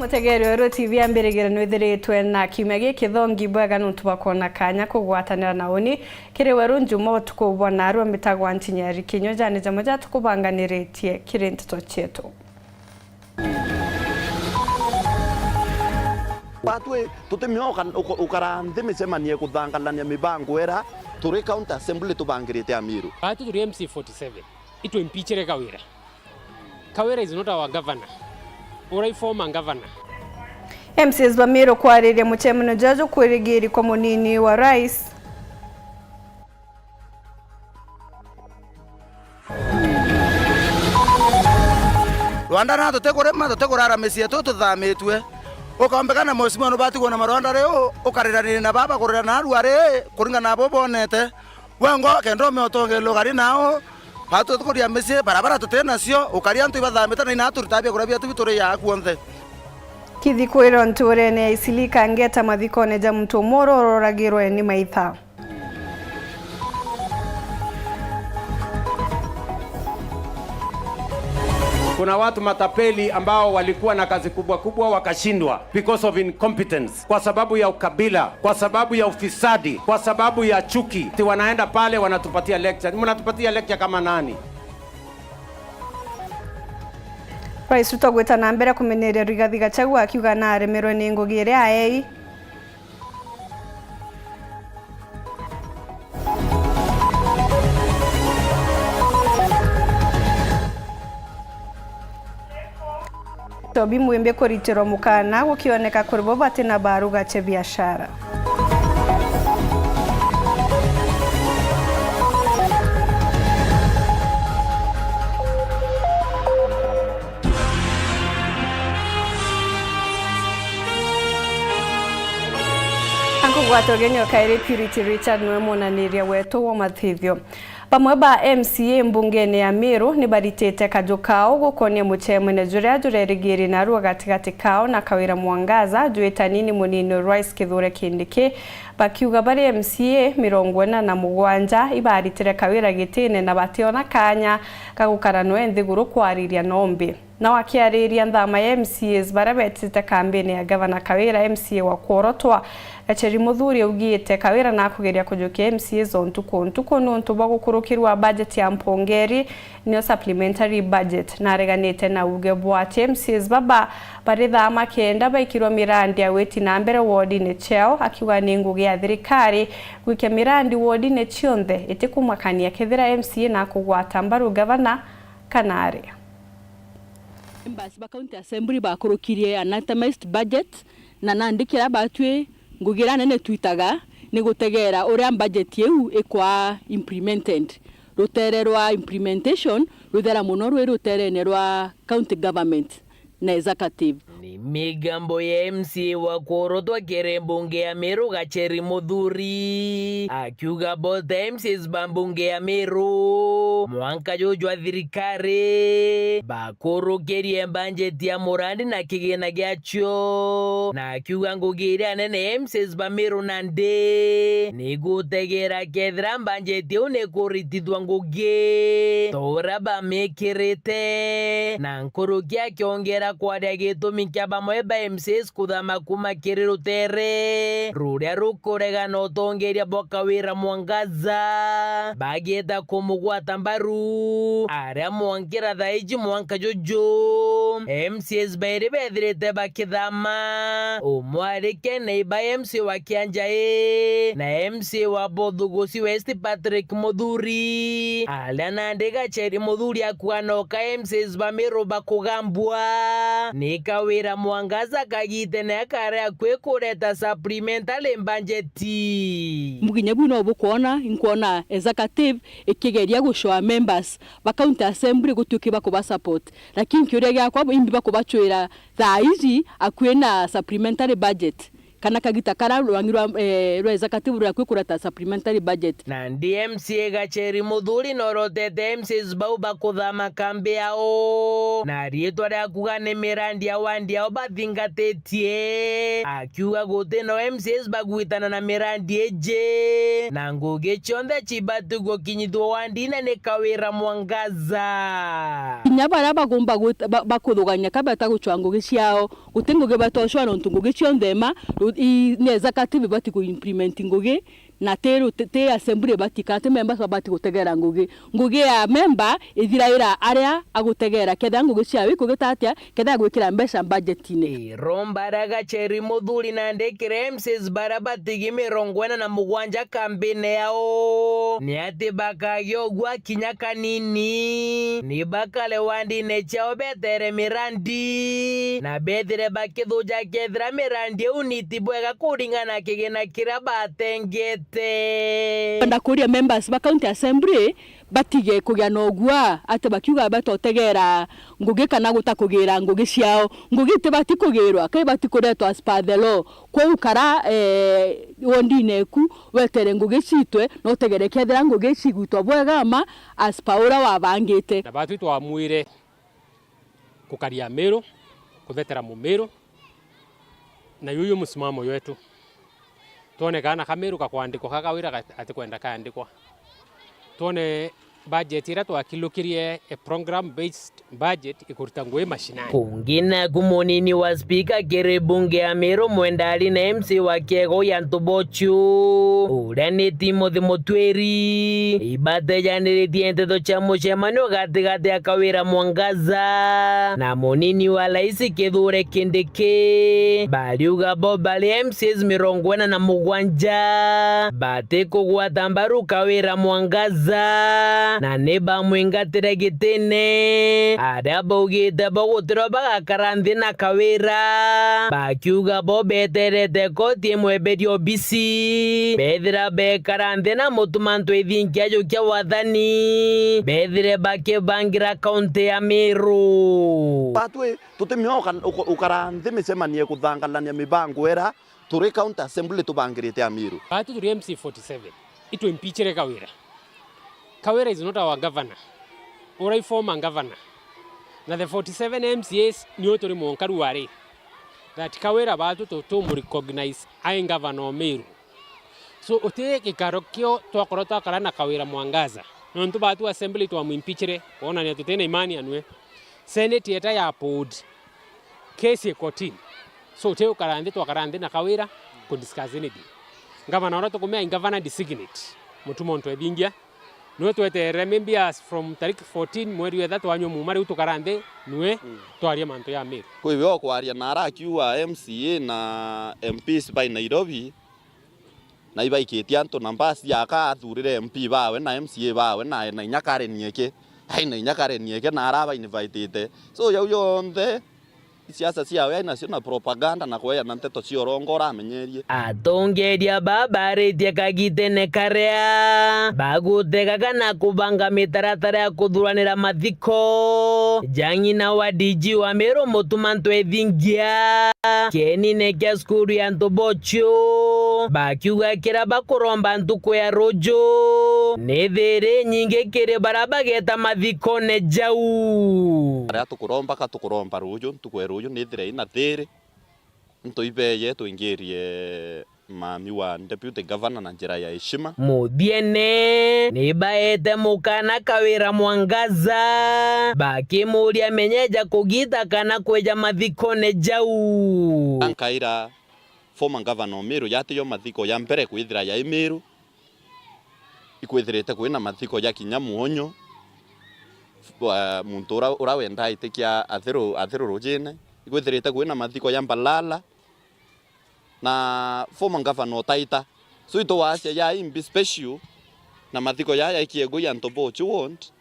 mutegere ro TV ambirigere nwithiritwe na kimege kithongi bwaga nutubakona kanya kugwatanira naoni kiri weru njuma utukubona arwa mitagwa ntinyari kinyo jane jamoja tukubanganiretie kiri ntito chetu Patwe tutemioka ukarande misemanie kuthangalania mibango era turi county assembly tubangirite Amiru. Atu turi MC47 itu impeachere Kawira. Kawira is not our governor. Ora former governor. MCs Bamiro kwaririe muchemano jajo kwirigiri kwa munini wa rais. Rwanda na tutegurara mesi yetu tuthamitwe ukombekana mosimo no batigwo na marwanda reo ukariranire na baba kurira na ruare kuringa na bobonete wengo kendo me otongelo gari nao hatu tukuria mesi barabara tutena cio ukaria ntu bathamita na ina turutabia kurabia tubitore ya kuonthe Kithikwiro nturene isilika ngeta mathikone ja mtu moro roragirwe ni maitha. Kuna watu matapeli ambao walikuwa na kazi kubwa kubwa wakashindwa because of incompetence, kwa sababu ya ukabila, kwa sababu ya ufisadi, kwa sababu ya chuki. Wanaenda pale wanatupatia lecture. Mnatupatia lecture kama nani? Rais Rutogweta na mbere kumeneria Rigathi Gachagua akiuga na aremerwe ni ngugire aei. Tobi Mwembe kuritiro mukana gukioneka kuri bo batina baruga che biashara. Gwatogeni okaire Purity Richard nwe monaniria wetu wa mathithio bamwe ba MCA mbungeni ya Amiru ni baritete kajukao gukonie muchemene jurerigiri na ruwa gatigati kao na Kawira Mwangaza jueta nini munini Rais Kithure Kindiki bakiuga bari MCA 47 ibaritire Kawira gitine na bationa kanya kagukaranwe nthiguru kwariria nombi na wakiariria nthama ya MCAs barabetite kampeni ya Governor Kawira MCA wa Korotwa Gacheri Muthuri ugite Kawira na kugeria kujukia MCAs ontuko nuntu bagukurukirwa budget ya mpongeri niyo supplementary budget na reganite na uge bwate MCAs baba barithama kenda baikirwa mirandi ya weti na mbere ward ne cheo akiwa ninguge ya thirikari gwike mirandi ward ne chionthe itikumakania kethira MCA na kugwata mbaru Governor Kanare. Mbasi ba county assembly bakurukirie anatomized budget na nandikira batwe ngugira nene twitaga ni gutegera uria budget yehu ikwa implemented rutererwa implementation ruthera muno ruterene rwa county government na executive ni migambo ya MCA wa Korotwa mbunge ya Amiru Gacheri Muthuri akiuga bota MCAs mbunge ya Amiru mwanka jojwa thirikari bakurukirie budget ya murandi na kigina giacho na akiuga ngugiria nene MCAs Amiru nande ni gutegera kethira budget yo ne kuritithwa ngugi tora bamekirite na nkurukia kiongera kwaria gitumi kia bamwe ba MCAs kuthama kuma kiri rutere ruria rukorega no tongeria Kawira Mwangaza bagieta kumugwata mbaru aria mwangira thaiji mwanka jojo MCAs baire bethirite bakithama umwarike neiba MC wa Kianjae na MC wa Bothugusi West Patrick Muthuri alia nandi Gacheri Muthuri akuanoka MCAs Bamiru bakugambwa ni Kawira Mwangaza kagite na kare kwekureta supplementary budget muginye buno bukuona inkuona executive ikigeria gushoa members ba county assembly gutukiba kuba support lakini kiuria gya kwa imbi bakubachwira thaizi akwena supplementary budget kana kagita kara rwangirwa rwa executive rwa kwikurata supplementary budget. Na DMCA Gacheri Muthuri norotete MCs bau bakuthama kambi yao na rietwa ria kuga ni mirandi ya wandi yao bathingatetie akiuga gutino MCs bagwitana na mirandi eje na ngugi chonde chibatugo kinyithwo wandine ni Kawira Mwangaza kinya bara bagomba bakuthuganya kabata guchwa ngugi ciao gutingugi batoshwa no ngugi chondema ni executive bati ku implement ngugi na te assembly batikate members babati gutegera ngugi ya member ithiraira aria agutegera ketha ngugi ciawe kugitatia ketha gwikira mbeca budget-ini. Rombara Gacheri Muthuri na ndekire MCs barabatigi 47 kambine yao ni ati bakagio gwa kinya kanini ni bakale wandi ne chao betere mirandi na bethire bakithuja kethira mirandi uniti bwega kuringana kigina kira batengete Panda kuria members ba county assembly batige kugia nogwa ate bakiuga batotegera ngugi kana gutakugira ngugi ciao ngugi te batikugirwa kai batikuretwa as per the law kwa ukara wondine ku wetere ngugi citwe no tegerekethera ngugi cigutwa bwega ma as per ura wabangite na batu twamwire kukaria Meru kuthetera Mumeru na yuyu musimamo wetu tuone kana Kameru kakwandikwa kakawira ati kwenda kaandikwa tuone budget ira twakilukirie a program based budget ikuruta ngwe mashinani kungina kumunini wa speaker kere bunge ya Meru mwendali na MC wa Kiego ya Ntubochu urani Timothy Mutweri ibate janiritie nteto cha mucemanio gati ya Kawira Mwangaza na munini wa laisi Kithure Kindiki baliuga bo bali MCs 47 bate kugwata mbaru Kawira Mwangaza na neba mwingatire gitene aria baugite bagutiro bagakarandhi na Kawira bakiuga bo beterete koti mweberio bisi bethira bekarandhi na mutumantu ithinkia jukia wathani bethire bakibangira kaunti ya Meru batwe tutemioka ukarandhi micemanie kuthangalania mibango era turi county assembly tubangirite ya Meru batu turi MC 47 itu impeachere Kawira is not our governor or a former governor. Now the 47 MCAs knew to Monkaruare that Kawira batu to recognize I governor Meru. So ote kikarokio to akorota karana Kawira Mwangaza. Nontu batu assembly to impeachere ona ni tutene imani anwe. Senate yeta ya pod case kotini. So te ukarande to akarande na Kawira ko discuss ni di. Governor ora to kumea governor designate. Mutumo nto ebingia. Nwe tuete remembias from tarik 14 mweri wetha twanyo mumari utukarande nwe twaria manto ya Meru kwiwe okwaria na arakiwa MCA na MPs by Nairobi na ibaikitie antu nambasi akathurire MP bawe na MCA bawe na inyakare nieke na inyakare nieke na araba invited so yau yonthe siasa ciawe aina cio propaganda na kweya na nteto ciorongora amenyerie atongeria babaritie kagitene karia bagutega kana kubanga mitaratara ya kuthuranira mathiko jang'ina wa DG wa Meru mutumantu ethingia kenine kia skuru ya Ntubochu bakiuga kira bakuromba ntuku ya rojo nethire nyingi kiri barabageta mathiko ne jau aria tukuromba rojo ntuku rojo nethire ina thiri ntuibeye tuingirie mami wa deputy governor na njira ya heshima muthiene nibaete mukana Kawira Mwangaza bakimuria menyeja kugita kana kweja mathiko ne jau Ankaira former governor Meru yatiyo mathiko ya mbere kwithira ya Meru ikwithirite kwina mathiko ya kinya muonyo muntu ura wenda itikia athiru rujine ikwithirite kwina mathiko ya Mbalala na former governor Taita so ito wasia ya imbi special na mathiko ya Kiego ya Ntubochu wont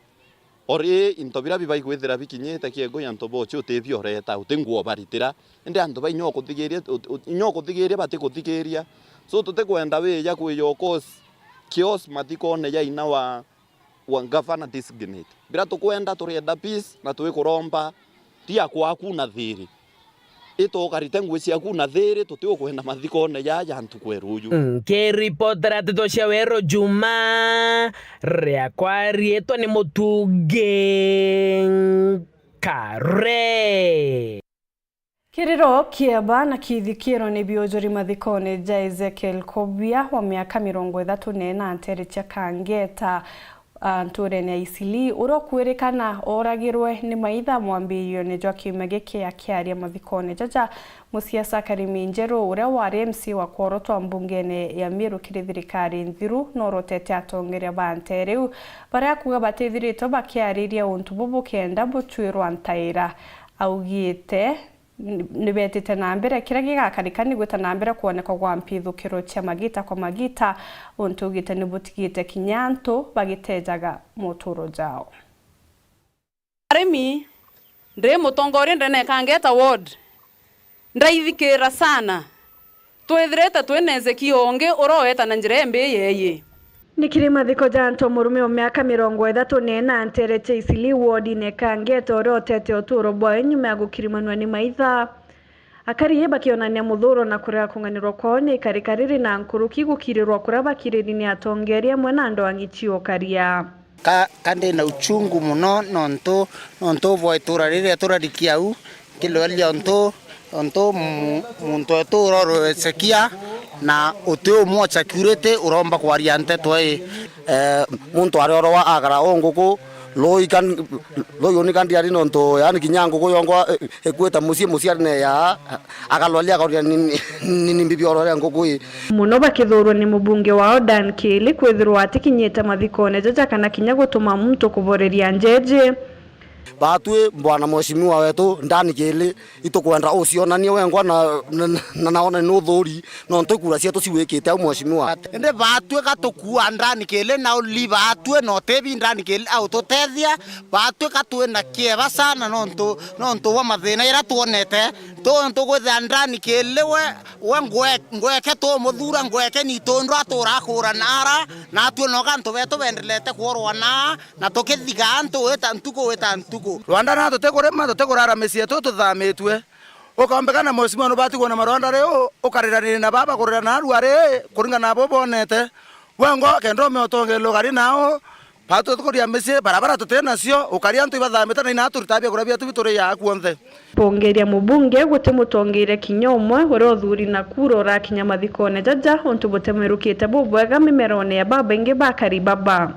ori intobira bibai kwithira bikinyete Kiego ya Ntubochu utebio reta utenguo baritira ende antu bai nyoko thigiria batikuthigiria so tutekwenda wiya kwiyo kios mathiko ne ya ina wa governor designate bira tukwenda turienda peace na tuikuromba tia kwaku na thiri ito karite ngwe ciaku na thiri tutio kwenda mathiko ne ya ntukweruju ke reportera tutosha wero Juma ria kwarietwa ni Mutuge Kare Kiriro kieba na kithikiro ni biojori mathikone ja Ezekiel Kobia wa miaka 34 ntere cha Kangeta nturene ya Isili urokwirikana oragirwe ni maitha mwambirio ni Joakim Geke akiaria mathikone jaja musiasa Karimi Njeru uria wari MC wa korotwa mbungene ya Miru kiri thirikari nthiru norotete atongeria banteriu baria kuga batithirito bakiariria untu bubu kenda buchwirwa ntaira augite nibetite na mbere kira gigakarikani gwita na mbere kuoneka kwa mpithukiro cia magita kwa magita untugite nibutigite kinyanto bagitejaga motoro jao arimi ndre mutongori ndene Kangeta ward ndaithikira sana twethirete tweneze kionge uroweta na njire mbe yeye Nikiri mathiko janto murume wa miaka 34 ntere cha Isili ward ne Kangeta orotete oturo boy nyuma ya gukirimanwa ni maitha akari yeba kionania muthuro na kurea kunganirwa kwao ni karikariri na nkuruki gukirirwa kuraba kiriri ni atongeria mwena ndo angichio karia kande na uchungu muno nonto voitura riri aturarikiau kiloelia onto muntu aturo Ezekia na uteo mwa security uromba kwaria nteto muntu arioro wa agara onguku loyoni kandi ari nonto yani kinyango kuyongo ekweta musiarne ya akalwalia kwaria nini bibioro ya nguku muno bakithurwo ni mubunge wao Dan Kili kwithirwa atikinyete mathikone jaja kana kinya gutuma muntu kuboreria njeje batwe bwana mheshimiwa wetu ndani kile itokwenda ucionania wengwa na naona no thuri no ntukura cia tuciwikite au mheshimiwa ende batwe gatukua ndani kile na uli batwe no tebi ndani kile au tutethia batwe katwe na kieva sana no ntu wa mathina ira tuonete to gwetha ndani kile we ngweke to muthura ngweke ni tondu aturakura nara na tu no gantu betu bendelete kworwa na tukithiga antu weta ntuko Rwanda na tutegurara mesie tututhamitwe ukombekana mheshimiwa no batigwo na marwanda reo ukarirana na baba kurira na ruare kuringa na bobonete wengo kendo me otongelo gari nao pato tukuria mesie barabara tutena cio ukaria ntu ibathamita na ina turitabia kurabia tubitore ya kuonthe pongeria mubunge guti mutongire kinyomwe urothuri na kuro ra kinyamathikone jaja untu butemerukite bubwega mimerone ya baba ingi bakari baba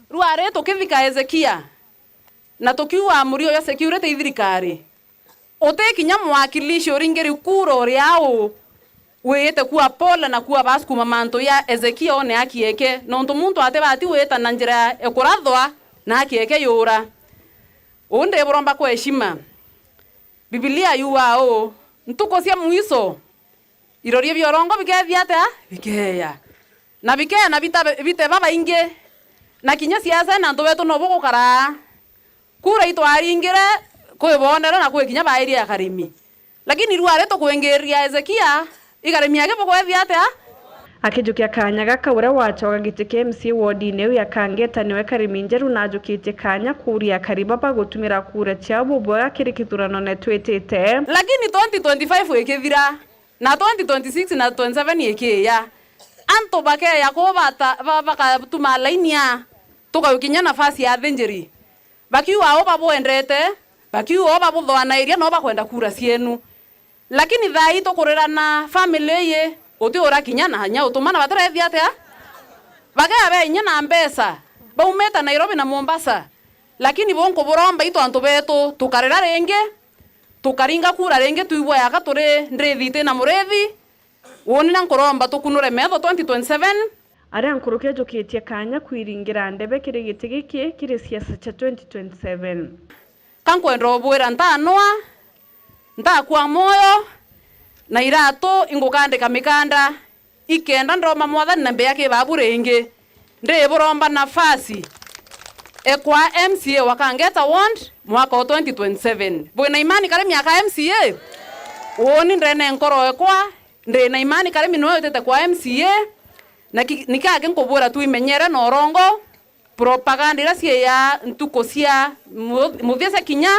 ruare tukithika Ezekia na tukiwa murio ya security thirikari otekinya mwakilishi oringeri kuro riao wete kuwa pola na kuwa basku mamanto ya Ezekia one akieke no muntu atebati weta na njira ekurathwa na akieke yura onde boromba kwa heshima Biblia yuao ntuko cia muiso irorie biorongo bikethiate bikeya na bikeya na bite baba inge na kinya siasa na ntobeto no bugukara kura itwaringire kwibonera na kwikinya bairia ya Karimi lakini ruare to kwengeria Ezekia ikarimi yake bogwethia ate akijukia kanya gakaura wachoga gitike MC ward ne ya Kangeta niwe Karimi Njeru na ajukite kanya kuria karibaba gutumira kura cyabo boya kirikithurano ne twetete lakini 2025 ekethira na 2026 na 27 ekeya anto bake yako baka tuma lainia tukaukinya nafasi ya thenjeri bakiwa oba boendete bakiwa oba buthwana iria no bakwenda kura cienu lakini thai tukurira na family ye uti ora kinyana hanya utumana batarethia atia bagaya benya na mbesa baumeta Nairobi na Mombasa lakini bonko boromba ito antu betu tukarira renge tukaringa kura renge tuibwa yaka turi ndrethite na murethi woni na nkoromba tukunure metho 2027 aria nkuruke jukitie kanya kwiringira ndebe kirigiti giki kiri siasa cha 2027 kankwenda bwira ntanwa ntakwa moyo na irato ingukandika mikanda ikenda ndoma mwathani na mbea ke baburenge ndi buromba nafasi ekwa MCA wa Kangeta ward mwaka 2027 bwina imani kare miaka MCA woni ndene nkoro ekwa ndina imani kare mino yotete kwa MCA na nikage nkobura tu imenyere no rongo propaganda irasie ya ntuko cia muthiese kinya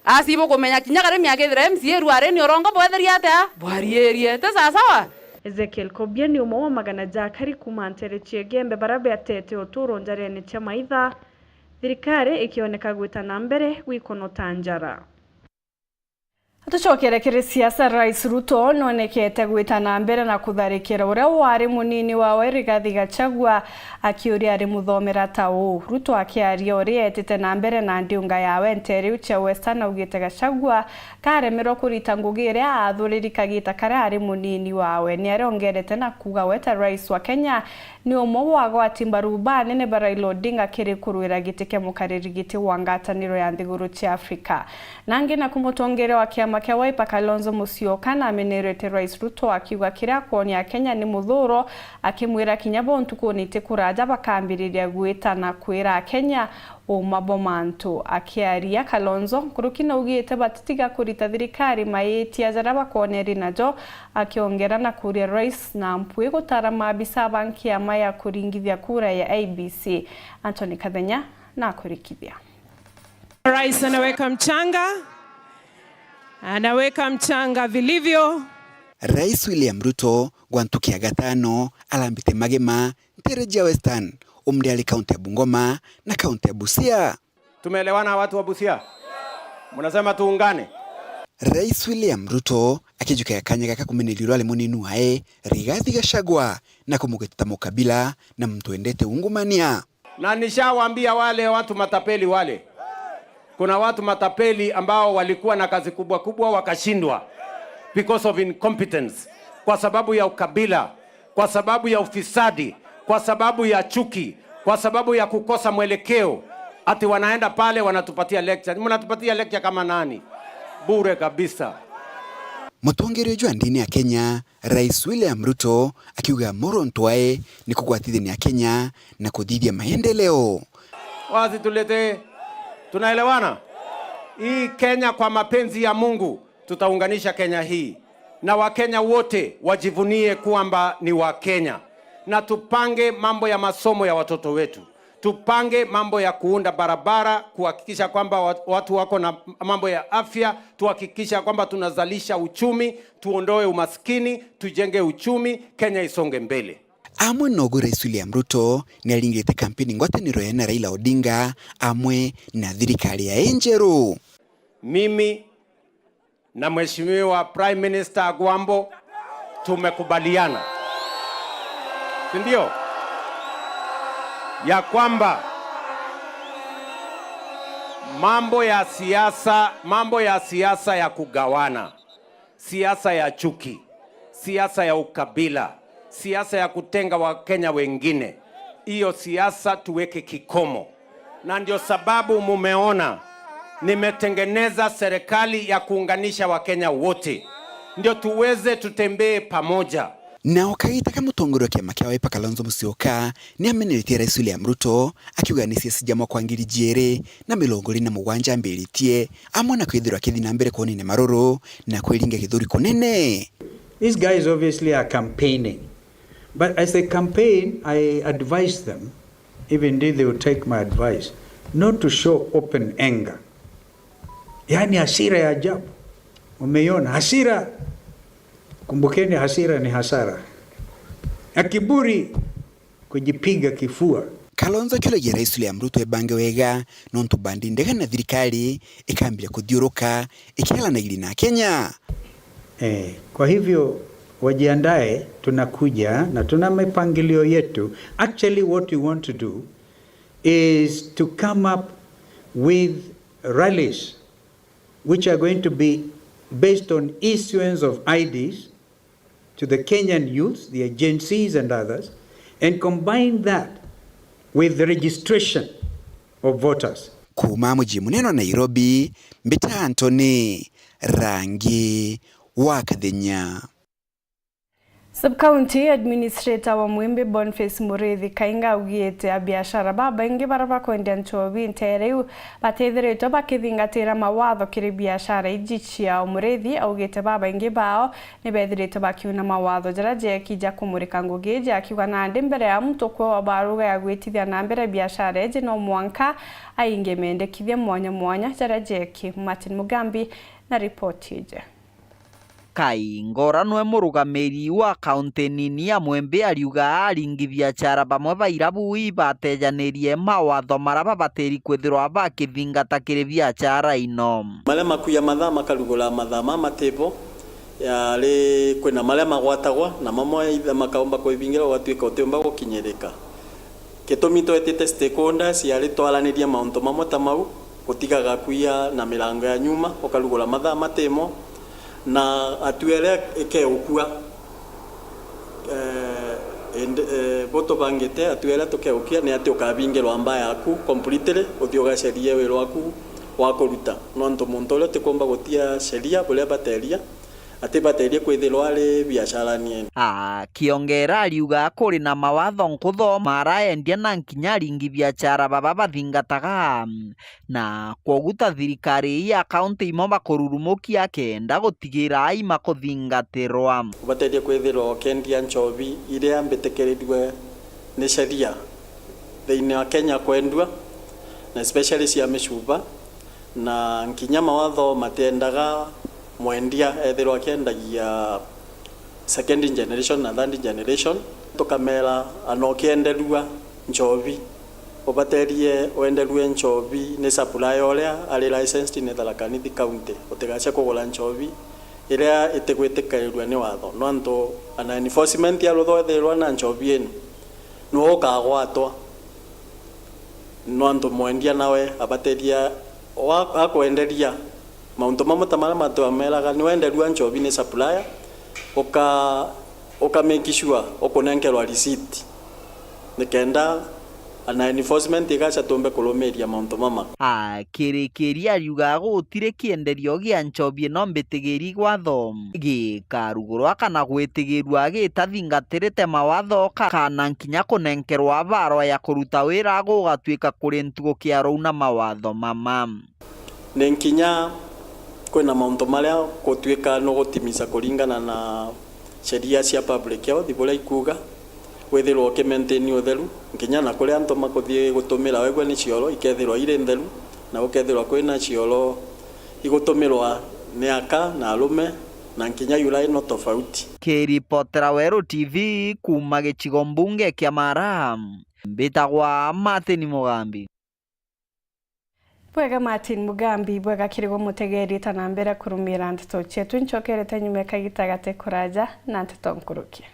asibo kumenya kinya kare miaka ithire MCA ruare ni orongo bwetheria atia bwarierie te sawa. Ezekiel Kobia ni umwe wa magana jakari kumantere Chigembe barabe atete oturo njarene cia maitha thirikari ikioneka gwita na mbere gwikono tanjara. Tuchokere kiri siasa, Rais Ruto nonekete gwita na mbere na kutharikira uria wari munini wawe Rigathi Gachagua akiuria ari muthomera taũ. Ruto akiaria uria etete na mbere na ndiunga yawe Nteri ucha Western augite Gachagua karemerwo kurita ngugi iria athuriri kagita karia ari munini wawe. Ni arongerete na kuga weta Rais wa Kenya ni umwe wa gwatimbaru banene ba Raila Odinga kiri kuruira giti kia mukariri giti wa ngataniro ya nthiguru cia Afrika. Nangi na kumutongere wa kiama kia Wiper Kalonzo Musyoka na amenerete Rais Ruto akiuga kiria kuonia Kenya ni muthuro akimwira kinya bontu kunite kuraja bakambiriria gwita na kwira Kenya umabomantu. Akiaria Kalonzo kurukina ugite batitiga kurita thirikari mayitia jaraba kuoneri najo akiongera na kuria Rais na mpue gutara mabisa banki ya maya kuringithia kura ya ABC. Anthony Kathenya na kurikithia. Rais anaweka mchanga vilivyo. Rais William Ruto gwantukia gatano alambite magema Ntereja Western umdiali kaunti ya Bungoma na kaunti ya Busia. Tumeelewana watu wa Busia? Mnasema tuungane? Rais William Ruto akijukia kanyaga kakumenelirwa ale munini wae Rigathi Gachagua na kumugeta mukabila na mtu endete ungumania. Na nishawaambia wale watu matapeli wale. Kuna watu matapeli ambao walikuwa na kazi kubwa kubwa wakashindwa because of incompetence, kwa sababu ya ukabila, kwa sababu ya ufisadi, kwa sababu ya chuki, kwa sababu ya kukosa mwelekeo. Ati wanaenda pale wanatupatia lecture. Mnatupatia lecture kama nani? Bure kabisa. Mutongere jwa ndini ya Kenya, Rais William Ruto akiuga moronto wae ni kugwatithania Kenya na kudhidhia maendeleo. Wazi tulete. Tunaelewana? Hii Kenya kwa mapenzi ya Mungu tutaunganisha Kenya hii. Na Wakenya wote wajivunie kwamba ni Wakenya. Na tupange mambo ya masomo ya watoto wetu. Tupange mambo ya kuunda barabara, kuhakikisha kwamba watu wako na mambo ya afya, tuhakikisha kwamba tunazalisha uchumi, tuondoe umaskini, tujenge uchumi, Kenya isonge mbele. Amwe nogu Rais William Ruto ni alingete kampeni ngwataniro ya Raila Odinga amwe na thirikari ya Enjeru. Mimi na Mheshimiwa Prime Minister Gwambo tumekubaliana, ndio ya kwamba mambo ya siasa ya kugawana, siasa ya chuki, siasa ya ukabila, siasa ya kutenga Wakenya wengine, hiyo siasa tuweke kikomo. Na ndio sababu mumeona nimetengeneza serikali ya kuunganisha Wakenya wote, ndio tuweze tutembee pamoja. Na wakaita kama mutongoro wa kiama kia Wiper Kalonzo Musyoka ni ameneretie Rais William Ruto akiuga ni siasa jamwa kwa ngiri jere na milongori na mugwanja mbiritie amwe na kwithirwa kithi na mbere konene maroro na kwiringa githuri konene. These guys obviously are campaigning, but as they campaign I advise them, even if they will take my advice, not to show open anger. Yani hasira ya ajabu. Umeiona hasira? Kumbukeni hasira ni hasara. Akiburi kujipiga kifua. Kalonzo kilogia Rais William Ruto ebange wega nontu bandi ndega na thirikari ikambia kuthiuruka ikiala na na Kenya. Kwa hivyo wajiandae, tunakuja na tuna mipangilio yetu. Actually what we want to do is to come up with rallies which are going to be based on issuance of IDs to the Kenyan youth, the agencies and others, and combine that with the registration of voters. Kuma mji muneno Nairobi, Mbita Anthony, Rangi wa Kathenya. Sub-County Administrator wa Mwembe Boniface Murithi Kainga ugite a biashara babaingi baraba kwendea nchobi ntereu batethiritwo bakithingatira mawatho kiri biashara ijichia Murithi augite babaingi bao ni bethiritwo bakiuna mawatho jara jekija kumurika ngugi akiuga nandi mbere ya mutokwo wa baruga ya gwitithia na mbere biashara eje no mwanka ainge mendekithia mwanya jara jeki. Martin Mugambi na ripoti ije. Kaingora nwe murugamiri wa kaunti nini ya Mwembe ariuga aringi biashara bamwe bairabu ibatejanirie mawatho maraba bateri kwithirwa bakithingata kiri biashara ino male makuya mathaa makarugura mathaa ma matebo yale kwina male magwatagwa na mamwe itha makaomba kwibingira gwatuika utemba gukinyereka gitumi twetete stakeholders yale twaranirie maunto mamwe ta mau gutigaga kuya na milango ya nyuma ukarugura mathaa matemo na atuele eke ukua boto bangete atuele toke ukia ne ate ukabingelo amba yaku completely uthioga sheria we rwaku wakoruta no nto montole te komba gotia sheria bole bateria ate bateria kwithirwa ari biashara ni kiongera ariuga kuri na mawatho nkutho maraendia na nkinya ringi biashara baba bathingataga na kwoguta thirikari ya kaunti imo bakururumukia kenda gutigira ai makuthingatirwa bateria kwithirwa kendia nchobi ire ambetekeredwe ni sheria thiini wa Kenya kwendwa na especially cia mishuba na nkinya mawatho matendaga mwendia ethirwa kendagia second generation na third generation tukamera anokienderua nchobi obaterie oenderue nchobi ne supply oria ari licensed in Tharaka Nithi county utigacha kugura nchobi iria itegwitikairwa ni watho no anto ana enforcement ya rutho ethirwa na nchobi eno no kagwatwa no anto mwendia nawe abateria akwenderia maunto mamwe tamara matwameraga ni wenderua nchobi ni supplier oka make sure okonenkerwa receipt nikenda ana enforcement igacha tombe kolomeria maunto mama kirikiria ariuga gutire kienderio gia nchobi no mbitigiri gwatho gikarugurwa kana gwitigirwa gitathingatirite mawatho kana nkinya kunenkerwa barwa ya kuruta wira gugatuika kuri ntugo kiaro na mawatho mama nenkinya kwena maunto maria gutwika no gutimisa kuringana na sheria cia public health ibula ikuga wethirwo ke maintain utheru nginya na kuri anto makuthie gutumira wegwa ni cioro ikethirwa ire ntheru na ukethirwa kwina cioro igutumirwa ni aka na arume na nginya yura ino tofauti. Kiripotera Weru TV kuma gicigo mbunge kia Mara mbitagwa Martin Mugambi. Bwega Martin Mugambi bwega kirigo mutegeri tanambera kurumira nteto chetu nchokerete nyume kagitagate kuraja na nteto nkurukia.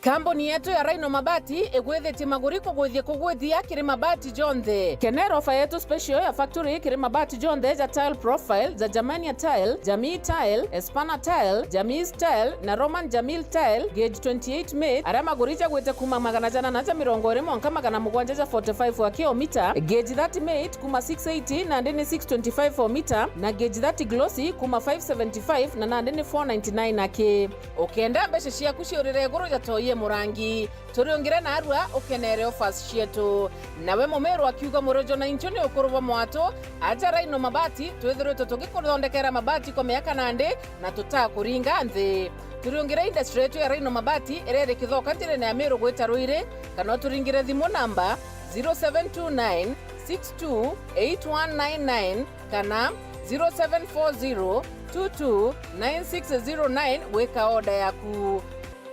Kambuni yetu ya Rhino Mabati egwethete maguriko kugwithia kiri mabati jonthe. Kenero ofa yetu special ya factory kiri mabati jonthe ja tile profile za Germania tile, Jamii tile, Espana tile, Jamii tile na Roman Jamil tile gauge 28 made. Ara maguricha gwete kuma magana jana na 120 mwanka magana mugwanja za 45 wa kilomita, gauge 30 made kuma 680 na ndene 625 for meter na gauge 30 glossy kuma 575 na ndene 499 ake. Okenda mbeshe shia kushirire goro ya toye murangi turiongire na arua ukenere offers cietu nawe momero akiuga murojo na inchoni ukuruva mwato aja Rhino Mabati twethirwe tugikuthondekera mabati kwa miaka nande na tutakuringa nthi turiongire industry yetu ya Rhino Mabati irere kithoka ntire ya Meru gweta Ruire kana turingire thimu namba 0729 628199 kana 0740 229609 weka order yaku.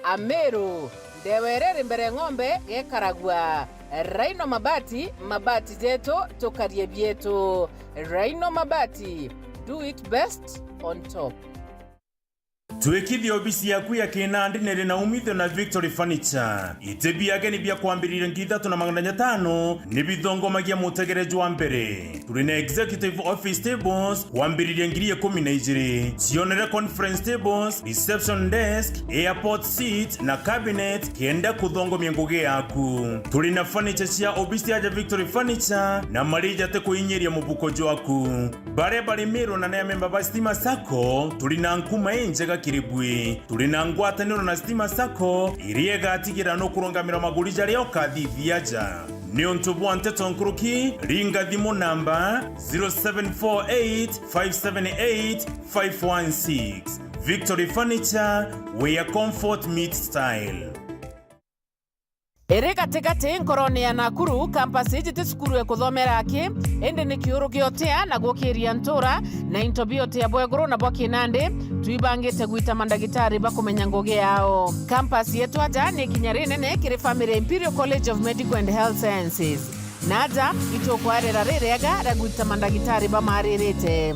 Ameru ndewerere mbere ng'ombe gekaragwa. Rhino Mabati, mabati zetu tukarie bietu. Rhino Mabati, do it best on top. twikithia obisi yaku ya Kinandi nere na umithio na Victory Furniture. Itebi yake ni bia kwambirire ngiri 3,500 ni bithongomagia mutegereji wa mbere. Turi na executive office tables kwambirire ngiri 12, cionere conference tables, reception desk, airport seat na cabinet kienda kuthongomia ngugi yaku. Turi na furniture cia obisi ya Victory Furniture na marija te kuinyeria mubuko jwaku. Bare Meru na memba ba Stima Sacco turi na nkuma enjega Kiribwi. Turi na ngwataniro na Stima Sacco iriega atigira no kurongamira magurija leo kadhithiaja. Nionto bwante tonkuruki ringa thimo namba 0748578516. Victory Furniture, where comfort meets style. Ere katikati nkoroni ya Nakuru campus ijite sukuru ya kuthomera aki ende ni kiuru giotea na gukiria ntura na intobiote ya Bweguru na Kinandi tuibangite gwita mandagitari bakumenya ngugi yao. Campus yetu aja ni kinyari nene kiri family Imperial College of Medical and Health Sciences naja itokwarera rerega ragwita mandagitari bamaririte.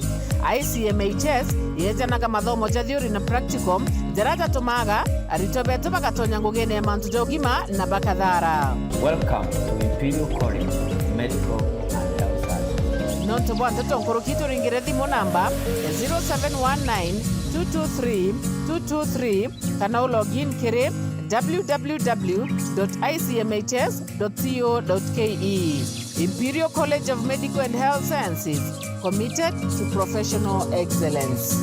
ICMHS yejanaga mathomo ja theory na practical jarata tumaga aritobeto bagatonya ngugene ya mantu jogima na bakathara. Welcome to Imperial College of Medical and Health Sciences. Nonto bwante tonkuru kitu ringire thimo namba 0719223223 kana login kire www.icmhs.co.ke. Imperial College of Medical and Health Sciences, committed to professional excellence.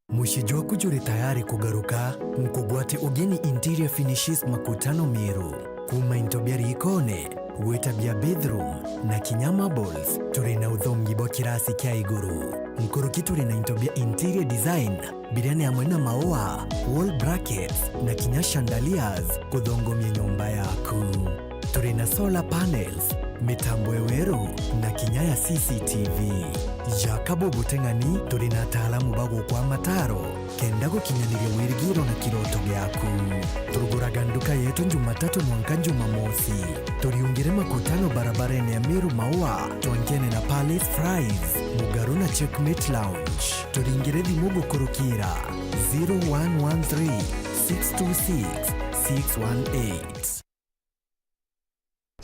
Mushijua kujuri tayari kugaruka mkugwate ugeni interior finishes makutano Meru kuma intobiari ikone wetabia bedroom na kinyama balls turina uthongi bo kirasi kia iguru mkuruki turina intobia interior design biriane ya mwena maoa wall brackets na kinya chandeliers kuthongomia nyumba yaku. Turina solar panels, mitambo eweru na kinyaya CCTV. Jakabo Butengani turina taalamu bago kwa mataro kenda gukinyaniria wirigiro na kiroto gyaku. Turugura ganduka yetu Jumatatu mwanka Jumamosi. Turiungire makutano barabarani ya Meru Maua tuankene na Palace Fries Mugaru na Checkmate Lounge. Turingire dhimugu kurukira 0113 626 618.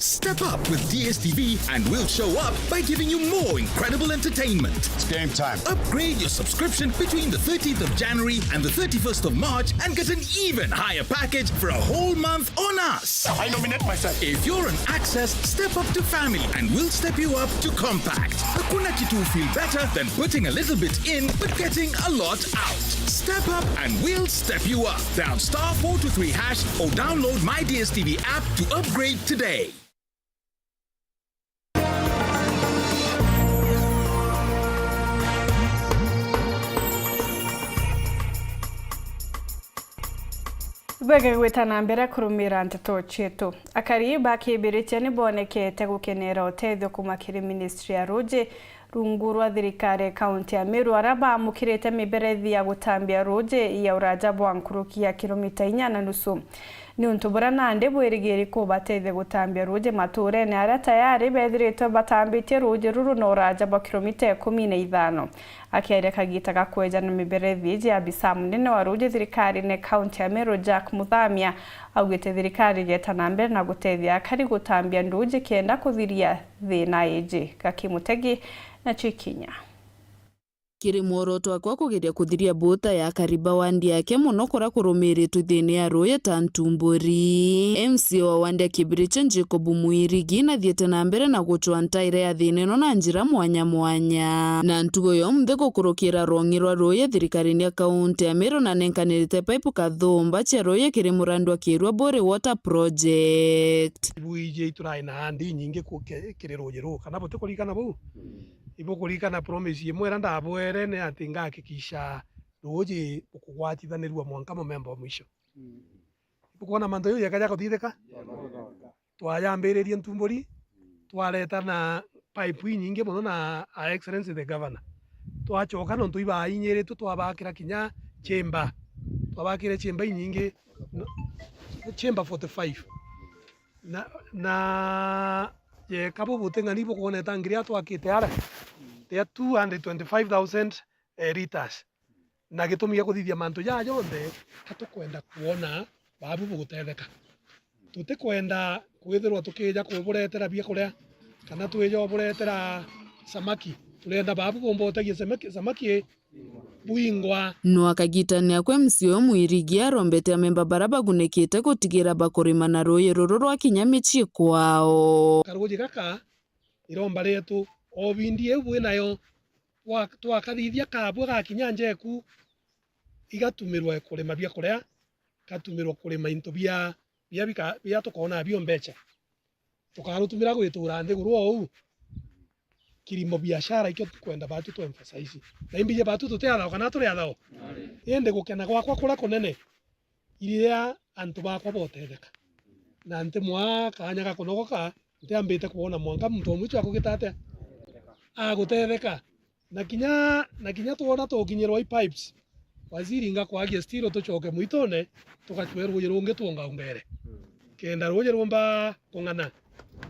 Step up with DSTV and we'll show up by giving you more incredible entertainment. It's game time. Upgrade your subscription between the 13th of January and the 31st of March and get an even higher package for a whole month on us. I nominate myself. If you're on Access, step up to Family and we'll step you up to Compact. Hakuna kitu feel better than putting a little bit in but getting a lot out. Step up and we'll step you up. Dial *423# or download my DSTV app to upgrade today. Bwege gwitana mbere kurumira nteto chetu. Akari bakibiritie ni bonekete gukenera utethio kuma kiri ministry ya Roje rungu rwa thirikari kaunti ya Meru araba mukirite miberethi ya gutambia Roje ya urajabu wa nkuruki ya kilomita 4.5. Ni untubura nande bwirigiri ko batethia gutambia Roje mature ne ara tayari bethirite batambite Roje ruru no urajabu kilomita 15. Akiaire kagita gakweja na miberethi ya bisamu nene wa Roje thirikari ne kaunti ya Meru Jack Muthamia augite thirikari getana mbere na gutethia akari gutambia Roje kenda kuthiria thina eje Gakimutegi na Chikinya. Kiri mworoto akwa kugeria kuthiria bota ya kariba wandi yake muno kora kurumiritwe thini ya Roye ta Ntumburi. MC wa wandi ya Kibiriche Jacob Muirigi na thiete na mbere na guchwa ntaire ya thini no na njira mwanya mwanya. Na ntugo yo mthe gukurukira rongi rwa Roye thirikari ya kaunti ya Meru na nenkanirite pipe kathumba che Roye kiri murandu akirwa Bore Water Project. Buije turaina andi nyingi kiri Roye ro kana bote kulikana bu. Ibo kulikana promise ye mwera ndabwere ne atinga hakikisha Roje ukugwatithanirwa mwanka mo member mwisho. Ibo kuona mando yo yakaja kuthitheka twayambiririe Ntumburi twareta na pipe nyingi muno na excellence the governor twachoka no tuiba inyere twabakira kinya chamber twabakire chamber nyingi chamber 45 na ye kabo Butengani bo kuona tangiria twakite ara there 225,000 liters na gitumia kuthithia mantu ya yonthe hatukwenda kuona babu bugutetheka tutikwenda kwithirwa tukija kuburetera bia kuria kana twija buretera samaki turenda babu bombotagia samaki buingwa no akagitania kwe msio mwirigia arombete amemba baraba gunekite gutigira bakurima na ruyi ruru rwa kinyamichi kwao karuji gaka iromba retu o bindi eu bwinayo twakathithia kabwa gakinya njeku igatumirwa kurima bia kuria gatumirwa kurima into bia tukona bio mbecha tukarutumira gwitura nthiguru ou kirimo biashara ikyo tukwenda batu tu emphasize na imbije batu tuteatha kana turi athao yende gukena gwakwa kura kunene iria antu bakwa botetheka na nte mwa kanya ga kunogoka nte ambite kuona mwanka muntu omwicho akugitate agutetheka na kinya tuona tukinyirwa pipes waziri nga kwagia stilo tuchoke mwitone tukachwera ruji rungi tuonga mbere kenda ruji rumba kungana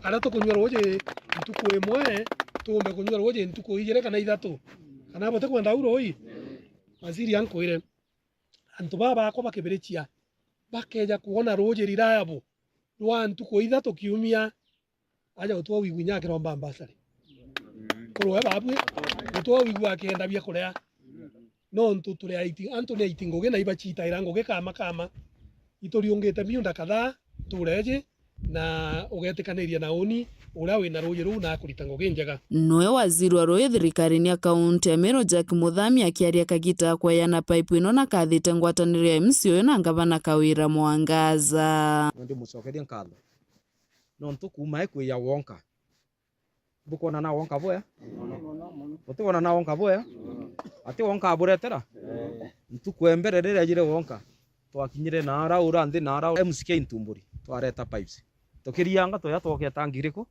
ara tukunywa ruji ituku imwe tumbe kunywa ruji ntuku igire kana ithatu kana bote kwenda uroi waziri ankwire antu baba ko bakibirichia bakeja kuona ruji rirayabo rwa ntuku ithatu kiumia aja utwa wigunya kiromba ambasari korwe babu utwa wigwa kenda bia kurea no ntu turi aiti antu ne itingoge na ibachita irangoge kama itoriongete miunda kadhaa tureje na ugetikaniria na uni ura wina ruyi ru na kuritangoge njega noe waziri wa ruyi thirikari-ini akaunti ya Meru Jack Muthami akiaria kagita kwa yana pipe ino na kathite ngwataniro ya MCO na ngavana Kawira Mwangaza ndi mucokeria nkatho no ntu kuma ekwi ya wonka bukona na wonka boya utikona na wonka boya ati wonka aburetera ntu kwembere rire jire wonka twakinyire na raura nthi na raura MCK Ntumburi twareta pipes tukirianga toya twoke tangiriko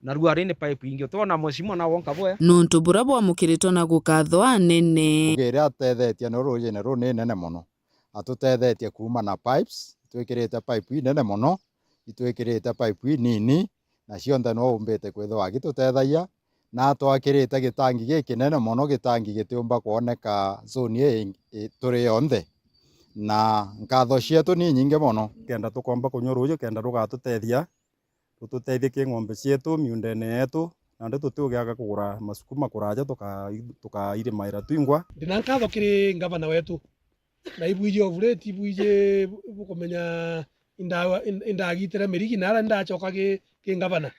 na ruari ni pipe ingi twana mweshimo na wonka boya no ntubura bwa mukirito na gukatho anene ngere atethetie no ruji ne runi nene muno atutethetie kuma na pipes twikirite pipe nene muno itwikirite pipe nini na cionthe no umbite kwithwa agitutethaia na twakirite gitangi giki nene muno gitangi gitiumba kuoneka zone turi yonthe na nkatho cietu ni nyingi muno kenda tukomba kunywa ruji kenda rugatutethia tutethie ng'ombe cietu miundene yetu na ndio tutiugiaga kugura masukuma kuraja tukairimaira twingwa ndina nkatho kiri ngavana wetu na ibwije ovuleti ibwije bukomenya indagitira mirigi nara ndachoka ki ngavana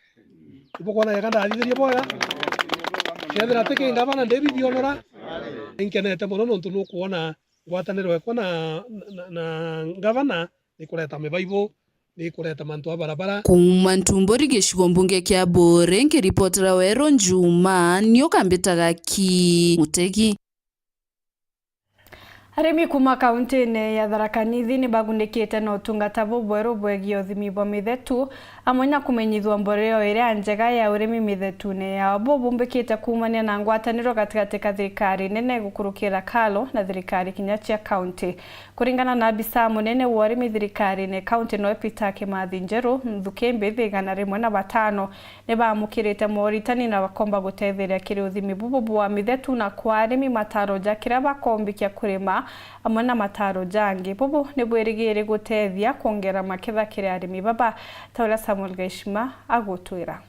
ibukona yaka ndathithirie boya kethira tiki ngavana ndebi bionora inkenete muno nontu nukuona ngwataniro ekwa na ngavana nikureta mibaibo nikureta mantu a barabara kuma Ntumburi gicigo mbunge kia Bore nkiripotera Wero Njuma nio kambitaga ki Mutegi Arimi kuma kaunti-ini ya Tharaka Nithi ni bagundikite na utungata bubweru bwegie uthimi bwa mithetu amwe na kumenyithwa mboreo iria njega ya urimi mithetune yao bumbikite kumania na ngwataniro gatigati ka thirikari nene gukurukira Kalo na thirikari kinya cia kaunti kuringana na abisa munene wa urimi thirikari ne kaunti no Peter Kimathi Njeru Mthukembe thigana rimwe na batano ne bamukirite moritani na bakomba gutetheria kiri uthimi bubu wa mithetu na kwa arimi mataro jakira bakombikia kurima amwe na mataro jangi bubu ni bwirigire gutethia kuongera maketha kiri arimi baba Taula Samuel Gaishima agutwira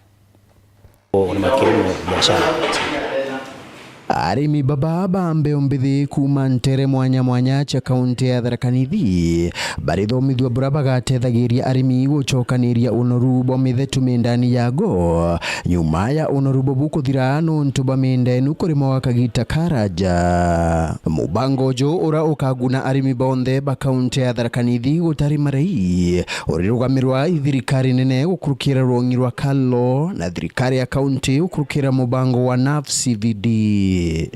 ni makirimo biashara arimi baba bambe ombithi kuma ntere mwanya cha kaunti ya Tharaka Nithi barithomithwa bura bagatethagiria arimi gucokaniria unoru bwa mithetu mindani yago nyuma ya unoru bubu kuthira nontu ba mindenu kurima wa kagita karaja mubango jo ura ukaguna arimi bonthe ba kaunti ya Tharaka Nithi gutari marai urirugamirwa thirikari nene gukurukira rwongi rwa Kalo na thirikari ya kaunti gukurukira mubango wa NAF CVD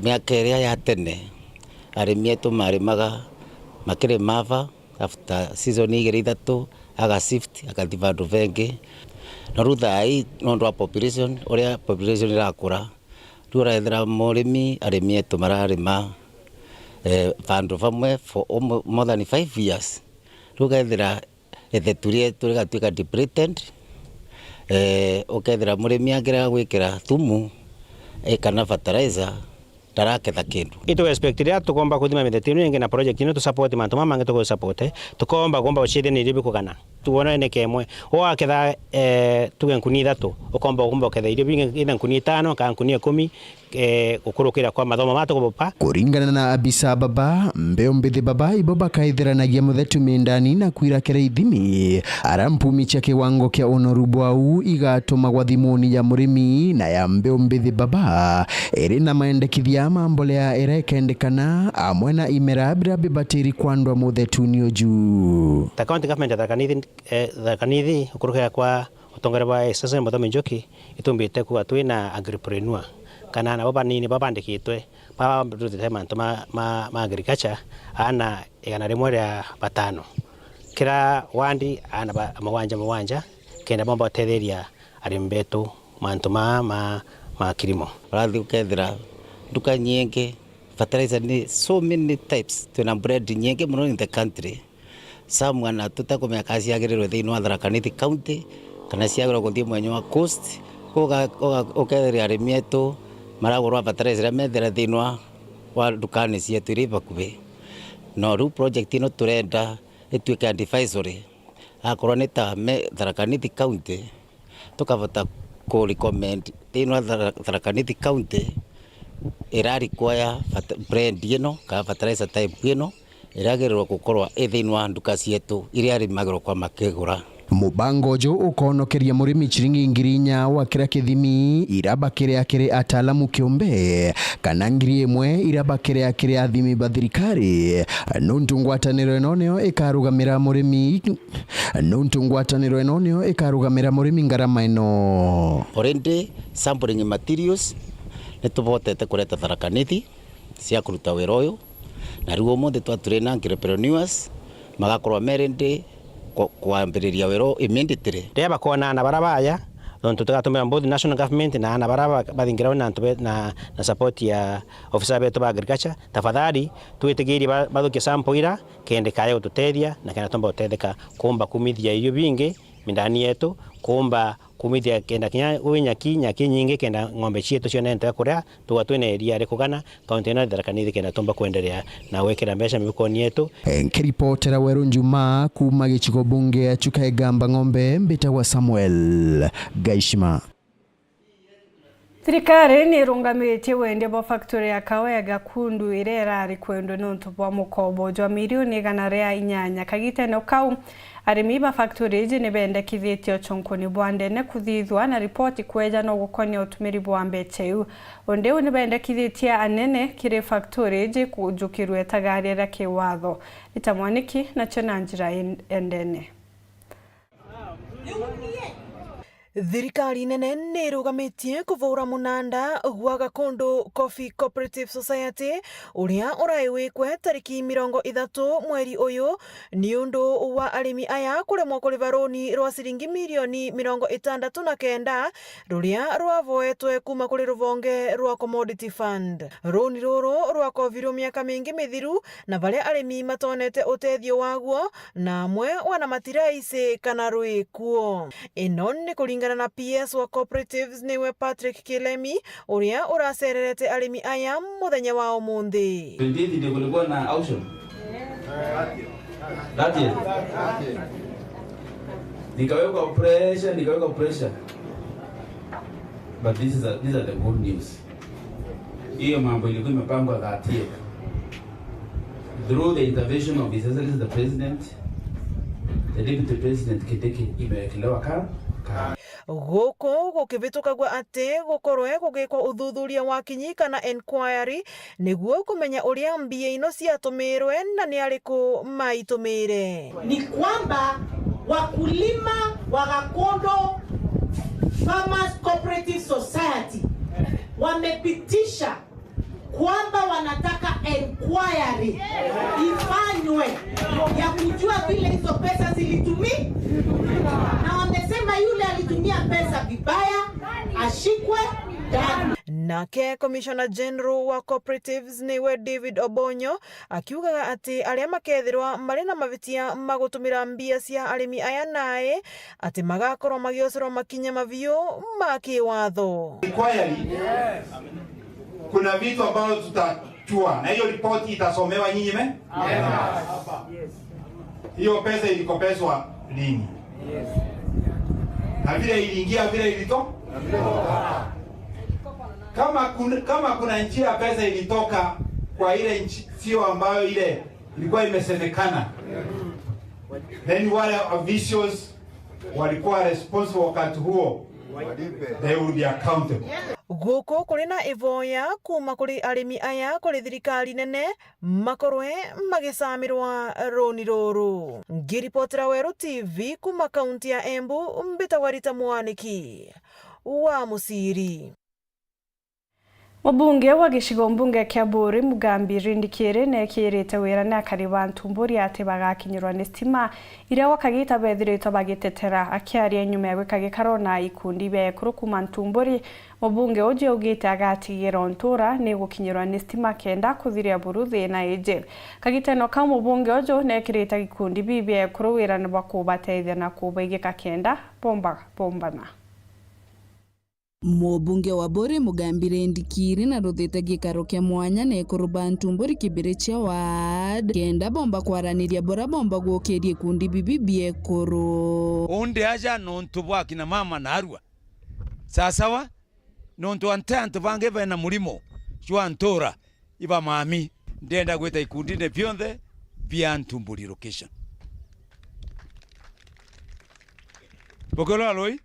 miaka iria ya tene arimi etu marimaga makiri mava after season igiri ithatu aga shift akathi vandu vengi no ruthai nondu wa population uria population irakura turethera murimi arimi etu mararima vandu vamwe for more than 5 years rugethera etheturie turigatuika depleted ukethera murimi agira gwikira thumu kana fertilizer ndaraketha kindu itu expectiria tukomba kuthima mithetino ingi na project ino tu support mantu mama ngeto support tukomba ucithie ni ribi kugana tuona ne kemwe o aketha tuge nkuni 3 ukomba ketha irio bingi ina nkuni 5 ka nkuni 10 ukurukira kwa mathomo matukupa kuringana na Abisa Baba mbeo mbithi baba iboba kaithiranagia muthetu mindani na kwira kere ithimi arampumi cha kiwango kia onorubu au igatuma gwa thimuni ya murimi na ya mbeo mbithi baba eri na maendekithia mambolea irekendekana amwe na imera bira bibatiri kwandwa muthetu oju ta county government Tharaka-Nithi ukurukira kwa utongore wa sasa Muthoni Njoki itumbite ku atwina agripreneur kana na baba nini babandikitwe baba rutite mantu ma agriculture ana igana rimwe ria 5 kira wandi ana mawanja kenda bomba tetheria arimbetu mantu ma kilimo rathi ukethira duka nyingi fertilizer ni so many types tuna bread nyingi muno in the country samwana tutakomea kazi yagirirwe thiini wa Tharaka-Nithi county kana ciagirwo kuthii mwenye wa coast ukethira arimi etu maragurwa fertilizer methera thiini wa dukani cietu iri bakuhi no ru project ino turenda ituike advisory akorwo ni ta Tharaka-Nithi county tukavota ku recommend thiini wa Tharaka-Nithi county irari kwaya brand ino ka fertilizer type ino iragirirwo gukorwa thiini wa nduka cietu iria arimagirwo kwa makigura mubango jo ukonokeria murimi chiringi 4,000 wa kira kithimi irabakire akire atalamu kiumbe kana 1,000 irabakire akire athimi bathirikari nuntungwataniro enoneo ikarugamira murimi ngarama ino already sampling materials nitubotete kureta Tharaka-Nithi cia kuruta wira uyu na riu umuthi twaturena entrepreneurs magakorwa merende kuambiriria wiro immediately reba kona na barabaya donto tugatumira both national government na ana baraba bathingira na support ya officer betu ba agriculture tafadhali tuitigiri bathukia sample ira kende kaya gututethia na kana tomba utetheka kumba kumithia iyo bingi mindani yetu kumba kumithia kenda kinya nyaki nyingi kenda ng'ombe cietu cione nta kuria tugatwene eria rikugana kaunti ino Tharaka-Nithi kenda tomba kuendelea na wekera mbeca mibukoni yetu nkiripotera Weru Njuma kuma gichigo bunge achuka egamba ng'ombe mbita wa Samuel Gaishima. Thirikari ni irungamitie wende bo factory ya kawa ya Gakundu irera ari kwendo nontu bwa mukobo jwa milioni 108 kagiteno kau arimi ba factory ni bendekithitio chonkoni bwandene kuthithwa na ripoti kweja no gukonia utumiri bwa mbecheu onde ni bendekithitia anene kire factory kujukirwe tagarira kiwatho itamwaniki na chona njira endene. Thirikari nene nĩ ĩrũgamĩtie kũvũra mũnanda gwa Gakundu Coffee Cooperative Society ũrĩa ũraiwĩkwe tariki 30 mweri ũyũ nĩ ũndũ wa arĩmi aya kũremwo kũrĩva rũni rwa ciringi milioni 69 rũrĩa rwavoetwe kuma kũrĩ rũvonge rwa Commodity Fund. Rũni rũrũ rwakovirwo mĩaka mĩingĩ mĩthiru na varia arĩmi matonete ũteithio waguo na amwe wana matiraici kana rwĩkuo. Ĩno nĩ kũringana na PS wa cooperatives niwe Patrick Kilemi uria uracererete arimi aya muthenya wa umuthi. Ndio kulikuwa na auction. That year. Nikaweka pressure. But these are the good news. Hiyo mambo ilikuwa imepangwa that year. Through the intervention of His Excellency the President, the Deputy President Kindiki imewekelewa kando. Gũkũ gũkĩvĩtũkagwo atĩ gũkorwe gũgĩkwo ũthuthuria wa kinyi kana inquiry nĩguo kũmenya ũrĩa mbia ino ciatũmĩrwe na nĩ arĩkũ maitũmĩre. Ni kwamba wakulima wa Gakundu Farmers Cooperative Society wamepitisha kwamba wanataka inquiry ifanywe ya kujua vile hizo pesa zilitumika, na wamesema yule alitumia pesa vibaya ashikwe ndani. Nake Commissioner General wa Cooperatives niwe David Obonyo akiugaga ati aria makethirwa marĩ na mavitia magutumira mbia cia arimi aya nae ati magakorwo magĩocerwo makinya maviũ ma kiwatho. Inquiry kuna vitu ambavyo tutachua na hiyo ripoti itasomewa nyinyi Yes. Hiyo pesa ilikopeswa lini? Yes. Na vile iliingia vile ilitoka? Kama kuna njia pesa ilitoka kwa ile nchi sio ambayo ile ilikuwa imesemekana. Then wale officials walikuwa responsible wakati huo. They would be accountable. Guko kuri na ivoya kuma kuri arimi aya kuri thirikari nene makorwe magicamirwa roni ruru. Ngiripotera Weru TV kuma kaunti ya Embu, Mbitawarita Mwaniki wa Musiri. Mubunge wa gicigo mbunge kia Buri Mugambiri Ndikiri nekirite wira na akari bantu mburi ati bagakinyirwa ni stima iria wakagita bethirito bagitetera akiaria nyuma ya gwikagikaro na ikundi be kuru kuma Ntumburi. Mubunge uje ugite agatigira Ntura ni gukinyirwa ni stima kenda kuthiria Buruthi na ije kagiteno ka mubunge ojo nekirite ikundi bibe kuru wira ni bakubateithia na kubaigika kenda bombana. Mubunge wa Buri Mugambire Ndikiri na ruthite gikaro kia mwanya ne kuruba Ntumburi kibirichia ward kenda bomba kwaraniria bora bomba gukirie kundi bibibie kuru onde aja nontu bwa kina mama na arua sasawa nontu antantu bange bena mulimo jwa Ntura iba mami ndenda gweta ikundi ne pionde pia Ntumburi location bogolo aloi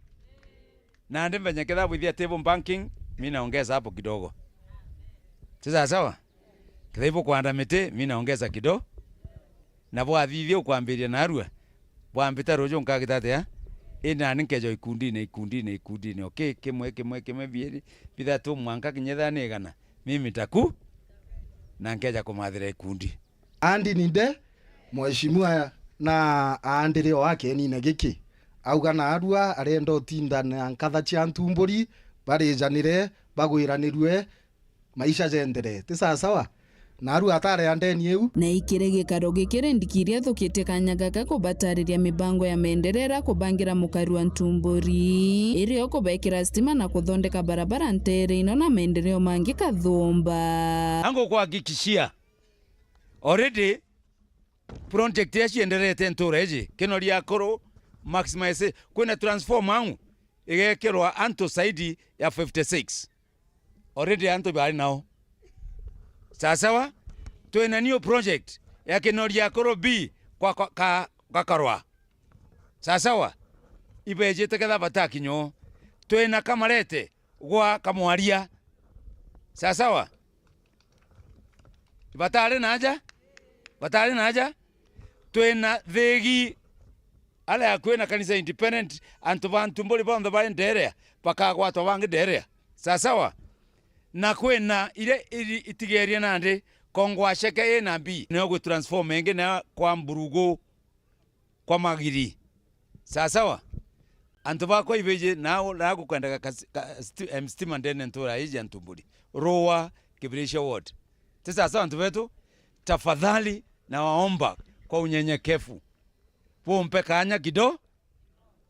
na ande mbenye kedha with table banking mimi naongeza hapo kidogo. Sasa sawa? Kedha ipo kuanda mete mimi naongeza kidogo. Na bwa vivyo kuambiria na arua. Bwa ambita rojo nkagitate ya. Ina ninkejo ikundi ne okay kemwe bieri bitha tu mwanka kinyetha negana. Mimi taku na nkeja kumathira ikundi. Andi ninde mheshimiwa na andire wake ni negiki. Auga na arua arenda utinda na nkatha cia Ntumburi barijanire bagwiranirwe maisha jendere tisa sawa na arua atare andeni eu na ikire gikaro gikire Ndikiri thukite kanyaga ka kubatariria mibango ya maendelera kubangira mukari wa Ntumburi irio kubekira stima na kuthondeka barabara ntere ino na maendeleo mangi kathumba ango kuhakikishia already project ya cienderete Ntura eje kinori yakoro maximize kwena transform angu igekerwa anto saidi ya 56 already anto bali nao sasawa twena new project ya kinori ya koro B kwa karwa sasawa ibeje teketha batakinyo twena kamarete gwa kamwaria sasawa batale naja twena thegi ala ya kwena kanisa independent antu bantu mboli bondo ba nderea paka gwatwa bange nderea sasawa na kwena ile itigeria nande kongwa sheke na B ne go transform enge na kwa mburugo kwa magiri sasawa antu bako ibeje na kwenda stima ndene Ntura ije Ntumburi roa kibirisha ward sasa antu betu tafadhali na waomba kwa unyenyekevu pompe kanya kido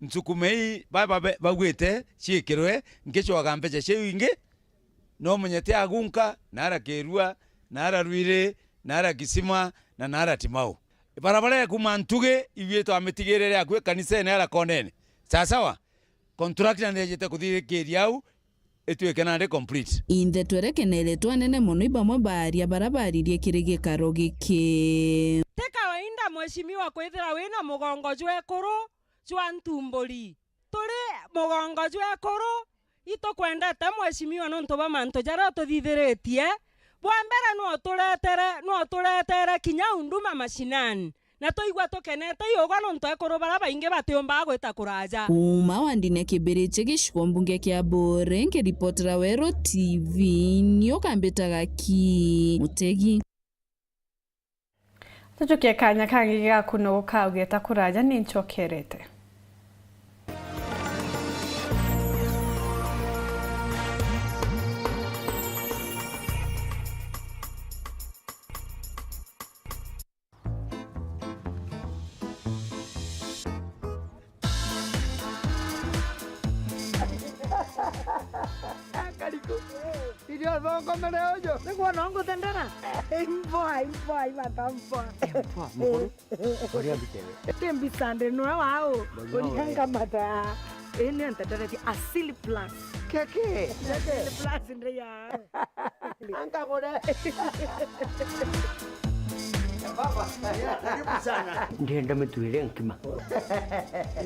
nsukumei baba bagwete chikirwe ngicho wagambeje chewinge no munyete agunka nara kerua nara rwire nara kisima na nara timau barabara ya kumantuge ibyeto ametigerere akwe kanisa nara konene sawa contract ndejete kuthirikiria au etweke nande complete inde twerekenere twanene muno ibamwe baria barabaririe kirigikaro giki kawaida mheshimiwa kwithira wina mugongo jwekuru jwa Ntumburi turi mugongo jwekuru itokwendete mheshimiwa nontu ba mantu jara tuthithiritie bwa mbere no turetere kinya unduma mashinani na toigwa tukenete yoga nontu ekuru bara bainge batiomba gwita kuraja uma wandine kibiriche gicigo mbunge kia Buri ngiripotera Weru TV nio kambitaga ki Mutegi tujukie kanya kangi ga kunoka ugeta kuraja ni nchokerete Yo zongo mereojo. Nikuwa nongo tendera. Mpoa imatampoa. Mpoa mkuru. Korea bitewe. Tembi sande nwa wao. Olianga mata. Ene antadara ti Asili Plus. Keke. Asili Plus ndia. Anga kore. Baba, karibu sana. Ndienda mtuile nkima.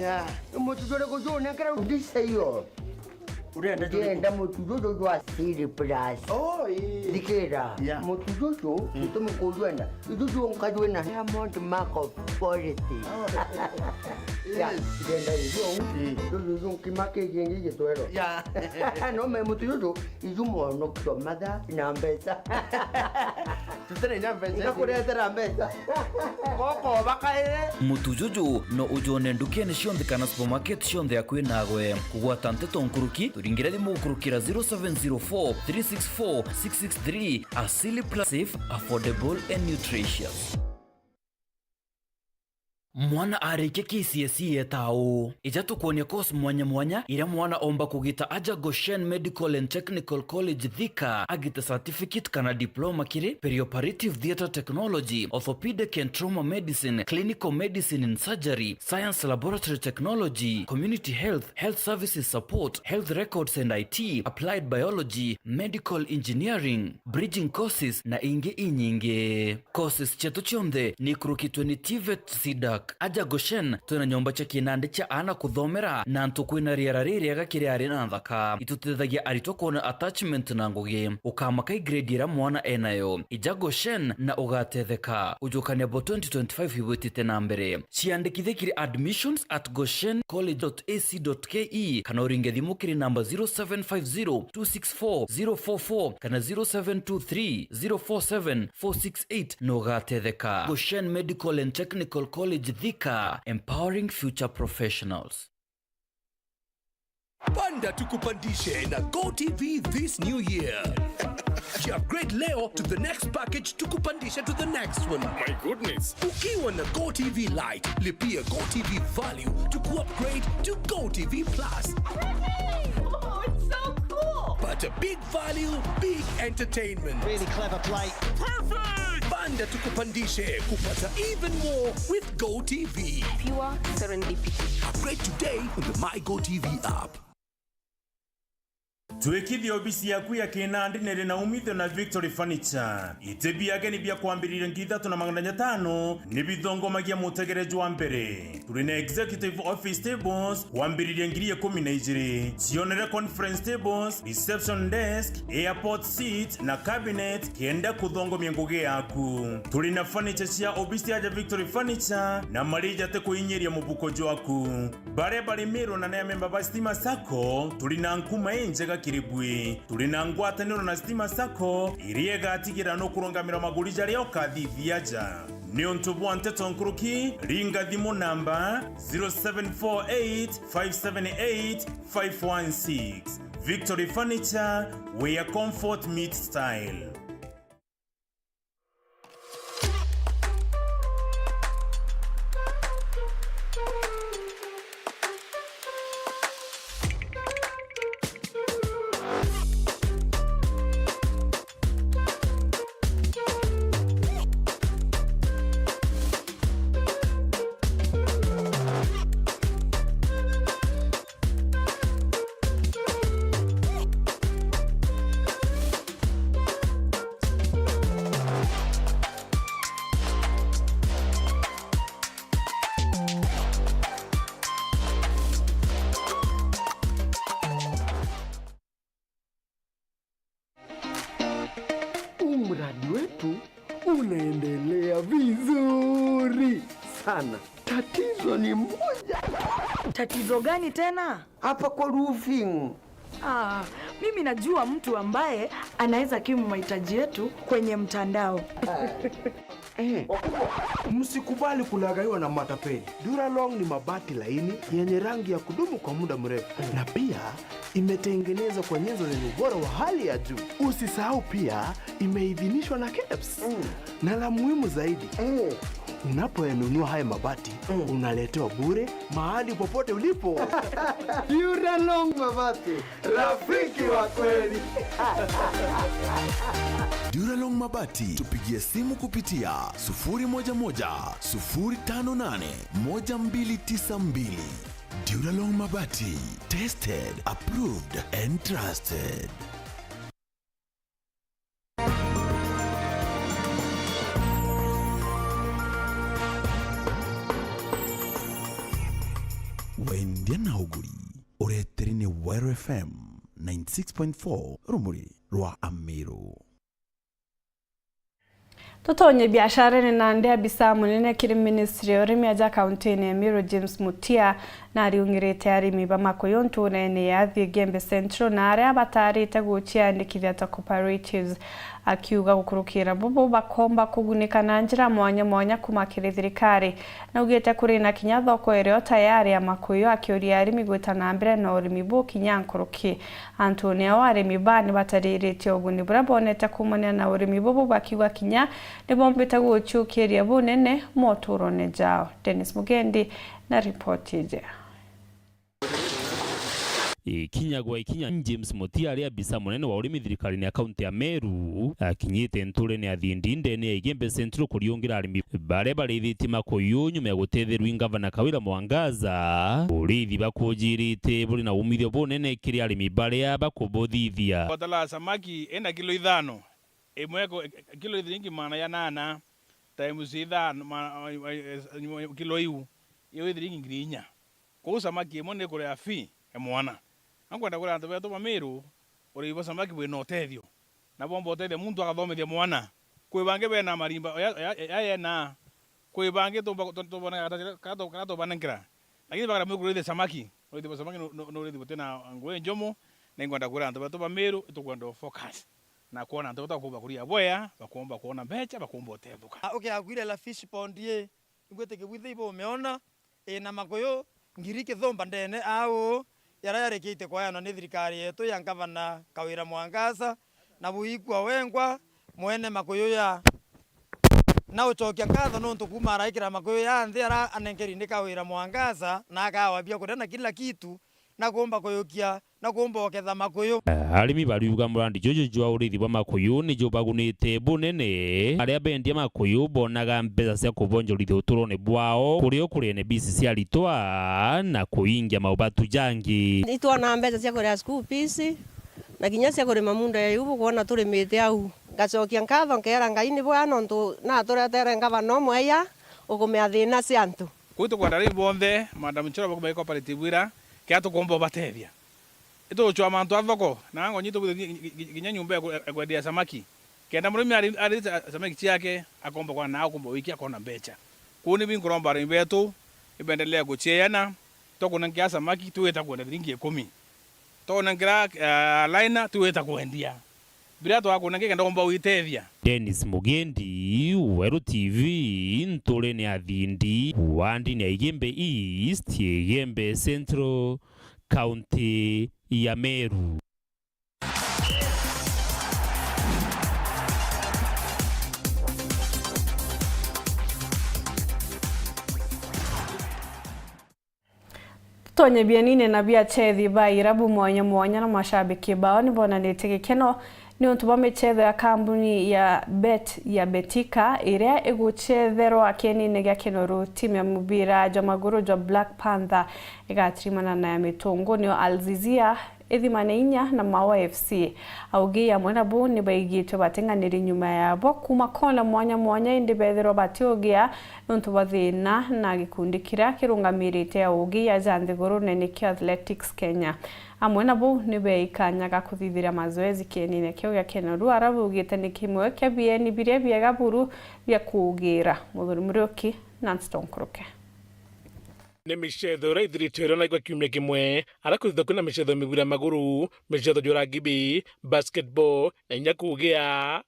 Ya, mutujole kujona kara udisa hiyo. Ndienda mutujojo jo Asili Plus. Oh, dikera. Mutujojo itume kujona. Ijujo nkajona Diamond Mark of Quality. Ya, ndienda hiyo. Ijujo nkimake yengi yetwero. Ya. No me mutujojo ijumo no ktomada inambeza. Tutene nyambeza. Ngakuretera mbeza. Koko bakae. Mutujuju no ujone ndukene shionde kana supermarket shionde yakwe nagwe kugwata nteto nkuruki turingira thimu ukurukira 0704 364 663 Asili Plus, safe, affordable and nutritious. Mwana arike KCSE etao ijatu kuonia course mwanya ira mwana omba kugita aja Goshen Medical and Technical College Thika agita certificate kana diploma kiri perioperative theatre technology, orthopedic and trauma medicine, clinical medicine and surgery, science laboratory technology, community health, health services support, health records and IT, applied biology, medical engineering, bridging courses na inge inyinge. Courses chetu chionde ni kurukitwe ni TVET SIDAC aja Goshen tuna nyomba cha kinande cha ana kuthomera na ntukwina riera riri agakiri ari na thaka itutethagia aritoko na attachment na ngugi ukamaka grade ira mwana enayo ija Goshen na ugatetheka ujukania bo 2025 ibutite na mbere ciandikithekiri admissions at goshencollege.ac.ke kana uringe thimu kiri namba 0750264044 kana 0723047468 no ugatetheka. Goshen Medical and Technical College Thika, empowering future professionals. Panda tukupandishe na GoTV this new year. Upgrade leo to the next package tukupandisha to the next one. My goodness. Ukiwa na GoTV Lite, lipia GoTV Value to upgrade to GoTV Plus. Oh, it's so cool. But a big value, big entertainment. Really clever play. Perfect! Panda tukupandishe kupata even more with GoTV. Pure serendipity. Upgrade today on the My GoTV app. Twekithia obisi yaku ya kinandi nere na umithio na Victory Furniture. Itebi yake ni bia kwambirira ngithatu na magana 5 ni bithongomagia mutegerejo wa mbere. Turi na executive office tables kwambirira ngiri 12. Cionere conference tables, reception desk, airport seat na cabinet kienda kuthongomia ngugi yaku. Turi na furniture cia obisi ya Victory Furniture na marija te kuinyeria mubuko jwaku. Bare mero na member ba Stima Sacco turi na nkuma enjega kiribwi. Turi na ngwataniro na Stima Sacco iriega atigira no kurongamira magurija leo kadithia ja. Ni ontobu anteto nkuruki ringa thimu namba 0748578516. Victory Furniture, where comfort meets style. Mradi wetu unaendelea vizuri sana. Tatizo ni moja. Tatizo gani tena? Hapa kwa roofing. Mimi najua mtu ambaye anaweza kimu mahitaji yetu kwenye mtandao. Msikubali kulagaiwa na matapeli. Duralong ni mabati laini yenye rangi ya kudumu kwa muda mrefu, na pia imetengenezwa kwa nyenzo zenye ubora wa hali ya juu. Usisahau pia imeidhinishwa na KEBS. Na la muhimu zaidi, unapoyanunua haya mabati unaletewa bure mahali popote ulipo. Duralong Mabati, rafiki wa kweli. Duralong Mabati, tupigie simu kupitia 011-058-1292. Duralong Mabati, tested, approved and trusted. Wendia na uguri ureterine Wero FM 96.4 rumuri rwa Amiro. Tutonye biashara ni nande abisa munene kiri ministry orimi aja county ne Amiro James Mutia na ariungirete arimi bamakoyo ntune ya Gembe Central na ari abatari teguchia ndikithia ta cooperatives akiuga gukurukira bubu bakomba kugunikana njira mwanya kumakire thirikari na ugete kuri na kinya thoko ereo tayari ya makoyo akiuria arimi gwitana mbere na urimi bu kinyankuruki Antonio arimi bani bataririte oguni burabonete kumania na urimi bubu bakiwa kinya nibombita guchukiria bunene moturone jao. Dennis Mugendi na ripoti je. Ikinya James Mutia aria bisa munene wa urimi thirikari ni akaunti ya Meru akinyite ntule ni athindinde ni Gembe Central kuriungira arimi bare thitima kuyu nyuma ya gutethirwa ngavana Kawira Mwangaza urithi bakujirite buri na umithio bunene kiri arimi bare bakubothithia Kotala samaki ena kilo 5 imwe kilo 8 times 5 kilo iu iyo ngirinya ko samaki imwe kule afi emwana ankwenda kula antu beto Mamiru uri ibo samaki bwe no tethio na bombo tethio muntu akathomethia mwana kwibange bena marimba ya na kwibange to bona kato banengera lakini bakara mukuru ile samaki uri samaki no uri tena ngwe njomo na ngwenda kula antu beto Mamiru tukwenda focus na kuona antu beto kuba kuria boya bakomba kuona becha bakomba tebuka okay agwire la fish pond ye ngwete kebwithe ibo umeona na makoyo ngirike thomba ndene au yararekete kwa yana ni thirikari yetu ya ngavana Kawira Mwangaza na buikwa wengwa mwene makoyo ya na uchokia ngatho no ntukuma araikira makoyo ya nthira anenkeri ni Kawira Mwangaza na akawabia kudana kila kitu na kuomba koyokia na kuomba oketha makoyo arimi bariuga murandi jojo jwa urithi wa makoyo ni jo bagunite bunene aria bendia makoyo bonaga mbeca cia kubonjorithia uturone bwao kurio kurene bisi cia litwa na kuingia maubatu jangi itwa na mbeca cia kuria school fees na kinya cia kurima munda ya yubu kuona turimite au ngacokia ngatho nkera ngai ni bwa nontu na turetere ngavana mweya ukumea thina cia antu kuito kwa ndari bonthe madam chora bakuba cooperative ira kia tukomba batethia ito chwa mantu athoko na ngo nyito ginya nyumba ya kwendia samaki kenda murimi ari samaki chiake akomba kwa na akomba wiki akona mbecha kuni binkuromba ari betu ibendelea guchiana tokuna ngia samaki tuweta kwenda ringi 10 tokuna ngira liner tuweta kwendia bila to akuna ngenda komba uitethia. Dennis Mugendi, Wero TV, ntole ni athindi wandi ni Gembe East, Gembe Central, County ya Meru. Tonye bianine na bia chethi ba irabu mwanya na mashabiki bao ni bona nitege keno ni untu bamechetho ya kambuni ya Betika iria iguchetherwa kenine gya kinoru timu ya mubira jwa maguru jwa Black Panther igatrimana na ya mitungu ni Alzizia ithimane inya na Mawa FC augi ya mwena bu ni baigitwe batenganiri nyuma yabo kuma kona mwanya indi bethero batiogia nuntu bathina na gikundi kiria kirungamirite augi ya Janthiguru nene kio Athletics Kenya amwena bu ni beikanyaga kuthithira mazoezi kenine kio ya Kenoru arabugite ni kimwe kya bieni biria biega buru bya kugira muthuri murioki Nanston Kruke ni michetho raithirite na igwa kiumia kimwe arakuthitha kuna michetho mibira maguru michetho jura gibi basketball na inya kugia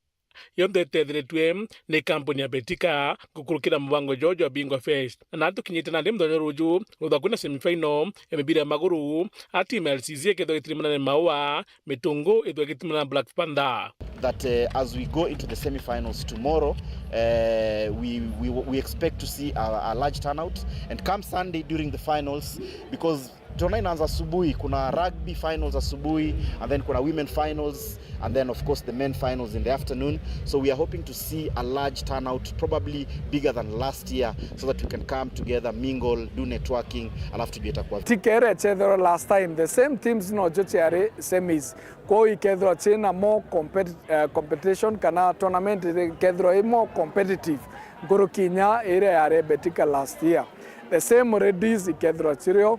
yonthe tethiritwe ni kampuni ya Betika gukurukira mubango jojo wa Bingwa Fest na tukinyite na ndimthonyo ruju gutha kuna semifinal ya mibira maguru ati MLCZ ketho gitirimana na Maua mitungu ithwe gitimana Black Panther that as we go into the semi-finals tomorrow, we expect to see a large turnout, and come Sunday during the finals, because tuna inaanza asubuhi, kuna rugby finals asubuhi, and then kuna women finals, and then of course the men finals in the afternoon. So we are hoping to see a large turnout, probably bigger than last year, so that we can come together, mingle, do networking, alafu tujeta kwa tikere chethero last time the same teams no jochiare semis ko ikethro china more competition kana tournament ikethro more competitive guru Kenya ere yare betika last year the same Redis ikethro chirio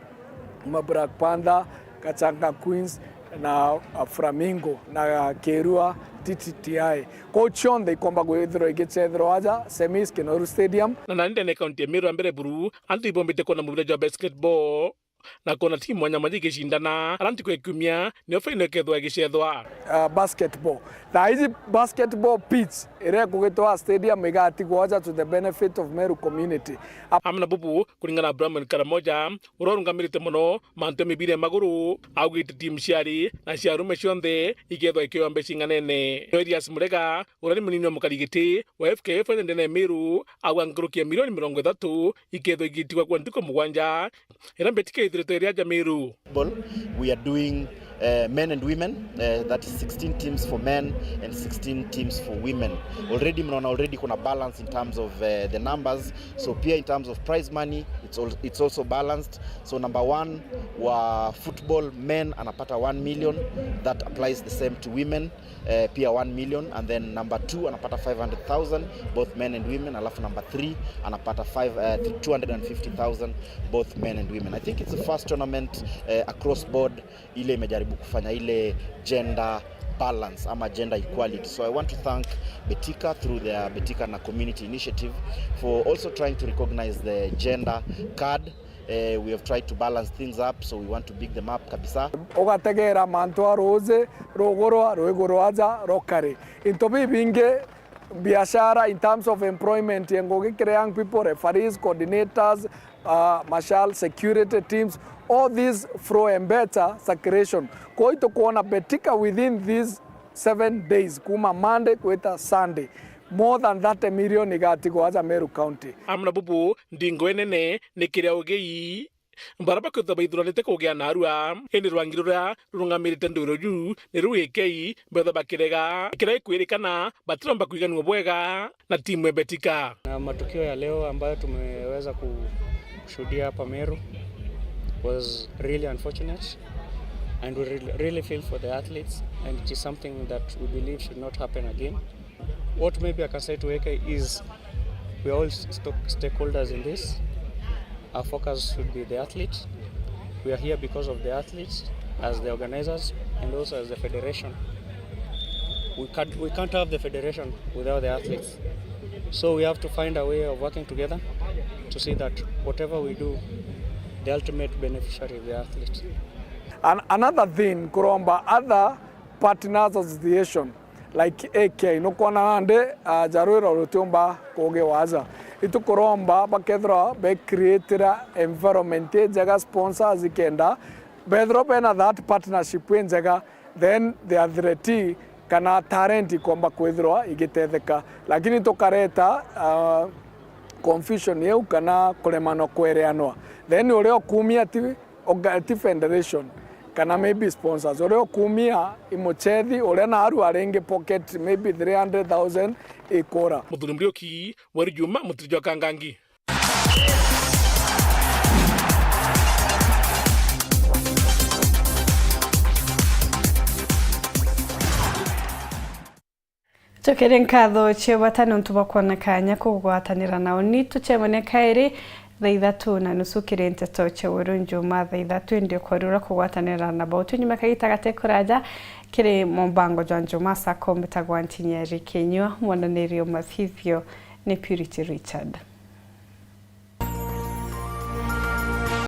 Black Panther, Kachanga Queens na Flamingo na Kerua TTTI. Coach on the komba gwethro igechethro aja semis Kinoru Stadium. Na nande ne county Meru ambere buru anti bombite kona mubira basketball na kona timu wanyama igishindana aranti kwa kumia ni ofaino kethwa igishethwa basketball. Na hizi basketball pitch ere kugitwa stadium igati gwaja to the benefit of Meru community. Amna bubu kulingana Brahman Karamoja urorungamirite muno mante mibire maguru augite team ciari na ciarume cionthe igethwa ikiombe cinganene Elias Murega urari munini mukarigiti wa FKF ndene Meru agwangurukia milioni 30 ikethwa igitigwa kwa ndiko mugwanja era betike we are doing men and women, that is 16 teams for men and 16 teams for women. Already kuna balance in terms of the numbers, so pia in terms of prize money it's also balanced. So number 1 wa football men anapata 1 million, that applies the same to women, pia 1 million, and then number 2 anapata 500,000 both men and women, alafu number 3 anapata 250,000 both men and women. I think it's the first tournament across board ile imejaribu kufanya ile gender balance ama gender equality. So I want to thank Betika through their Betika na community initiative for also trying to recognize the gender card. We have tried to balance things up, so we want to big them up kabisa. Ogategera mantua rose rogoro roigoro aja rokare intobi binge biashara in terms of employment yengoge young people, referees, coordinators, marshal, security teams, all these flow and better circulation. Ko ito kuona Betika within these 7 days kuma Monday kuita Sunday. More than that a million igatigo aja Meru County. Amna bubu ndingo enene nekiria ogei mbaraba ko tabaidurane kogea narua eni rwangirura rungamirite ndoroju ne ruekei betha bakirega kirai kwirikana batromba kuiganwa bwega na timu ya Betika. Na matukio ya leo ambayo tumeweza kushuhudia hapa Meru was really unfortunate, and we really feel for the athletes, and it is something that we believe should not happen again. What maybe I can say to Eke is we are all stakeholders in this. Our focus should be the athletes. We are here because of the athletes as the organizers and also as the federation. We can't have the federation without the athletes. So we have to find a way of working together to see that whatever we do, the ultimate beneficiary of the athletes. And another thing, kuromba other partners association like AK no kona ande jarura rutumba koge waza itu kuromba bakethra be creator environment jaga sponsors ikenda bedro pena that partnership wenjaga then they are ready kana talent komba kwethra igitetheka lakini tokareta confusion yeu kana kulemano kwereanwa then uleo kumia ti federation kana maybe sponsors uleo kumia imochethi ule na aru arenge pocket maybe 300,000 ikora muthuri mrioki wari juma mutrijo kangangi. Tukere nkatho chebatano ntubakwana kanya kugwatanira nao ni tuchemone kairi thaa 3:30 kirente toche urunjuma thaa 3 ndio korura kugwatanira na bautu nyuma kagita gatekuraja kiri mombango jwanjuma saa 10 tagwantinyeri Kenya mwananirio mafivyo ni Purity Richard.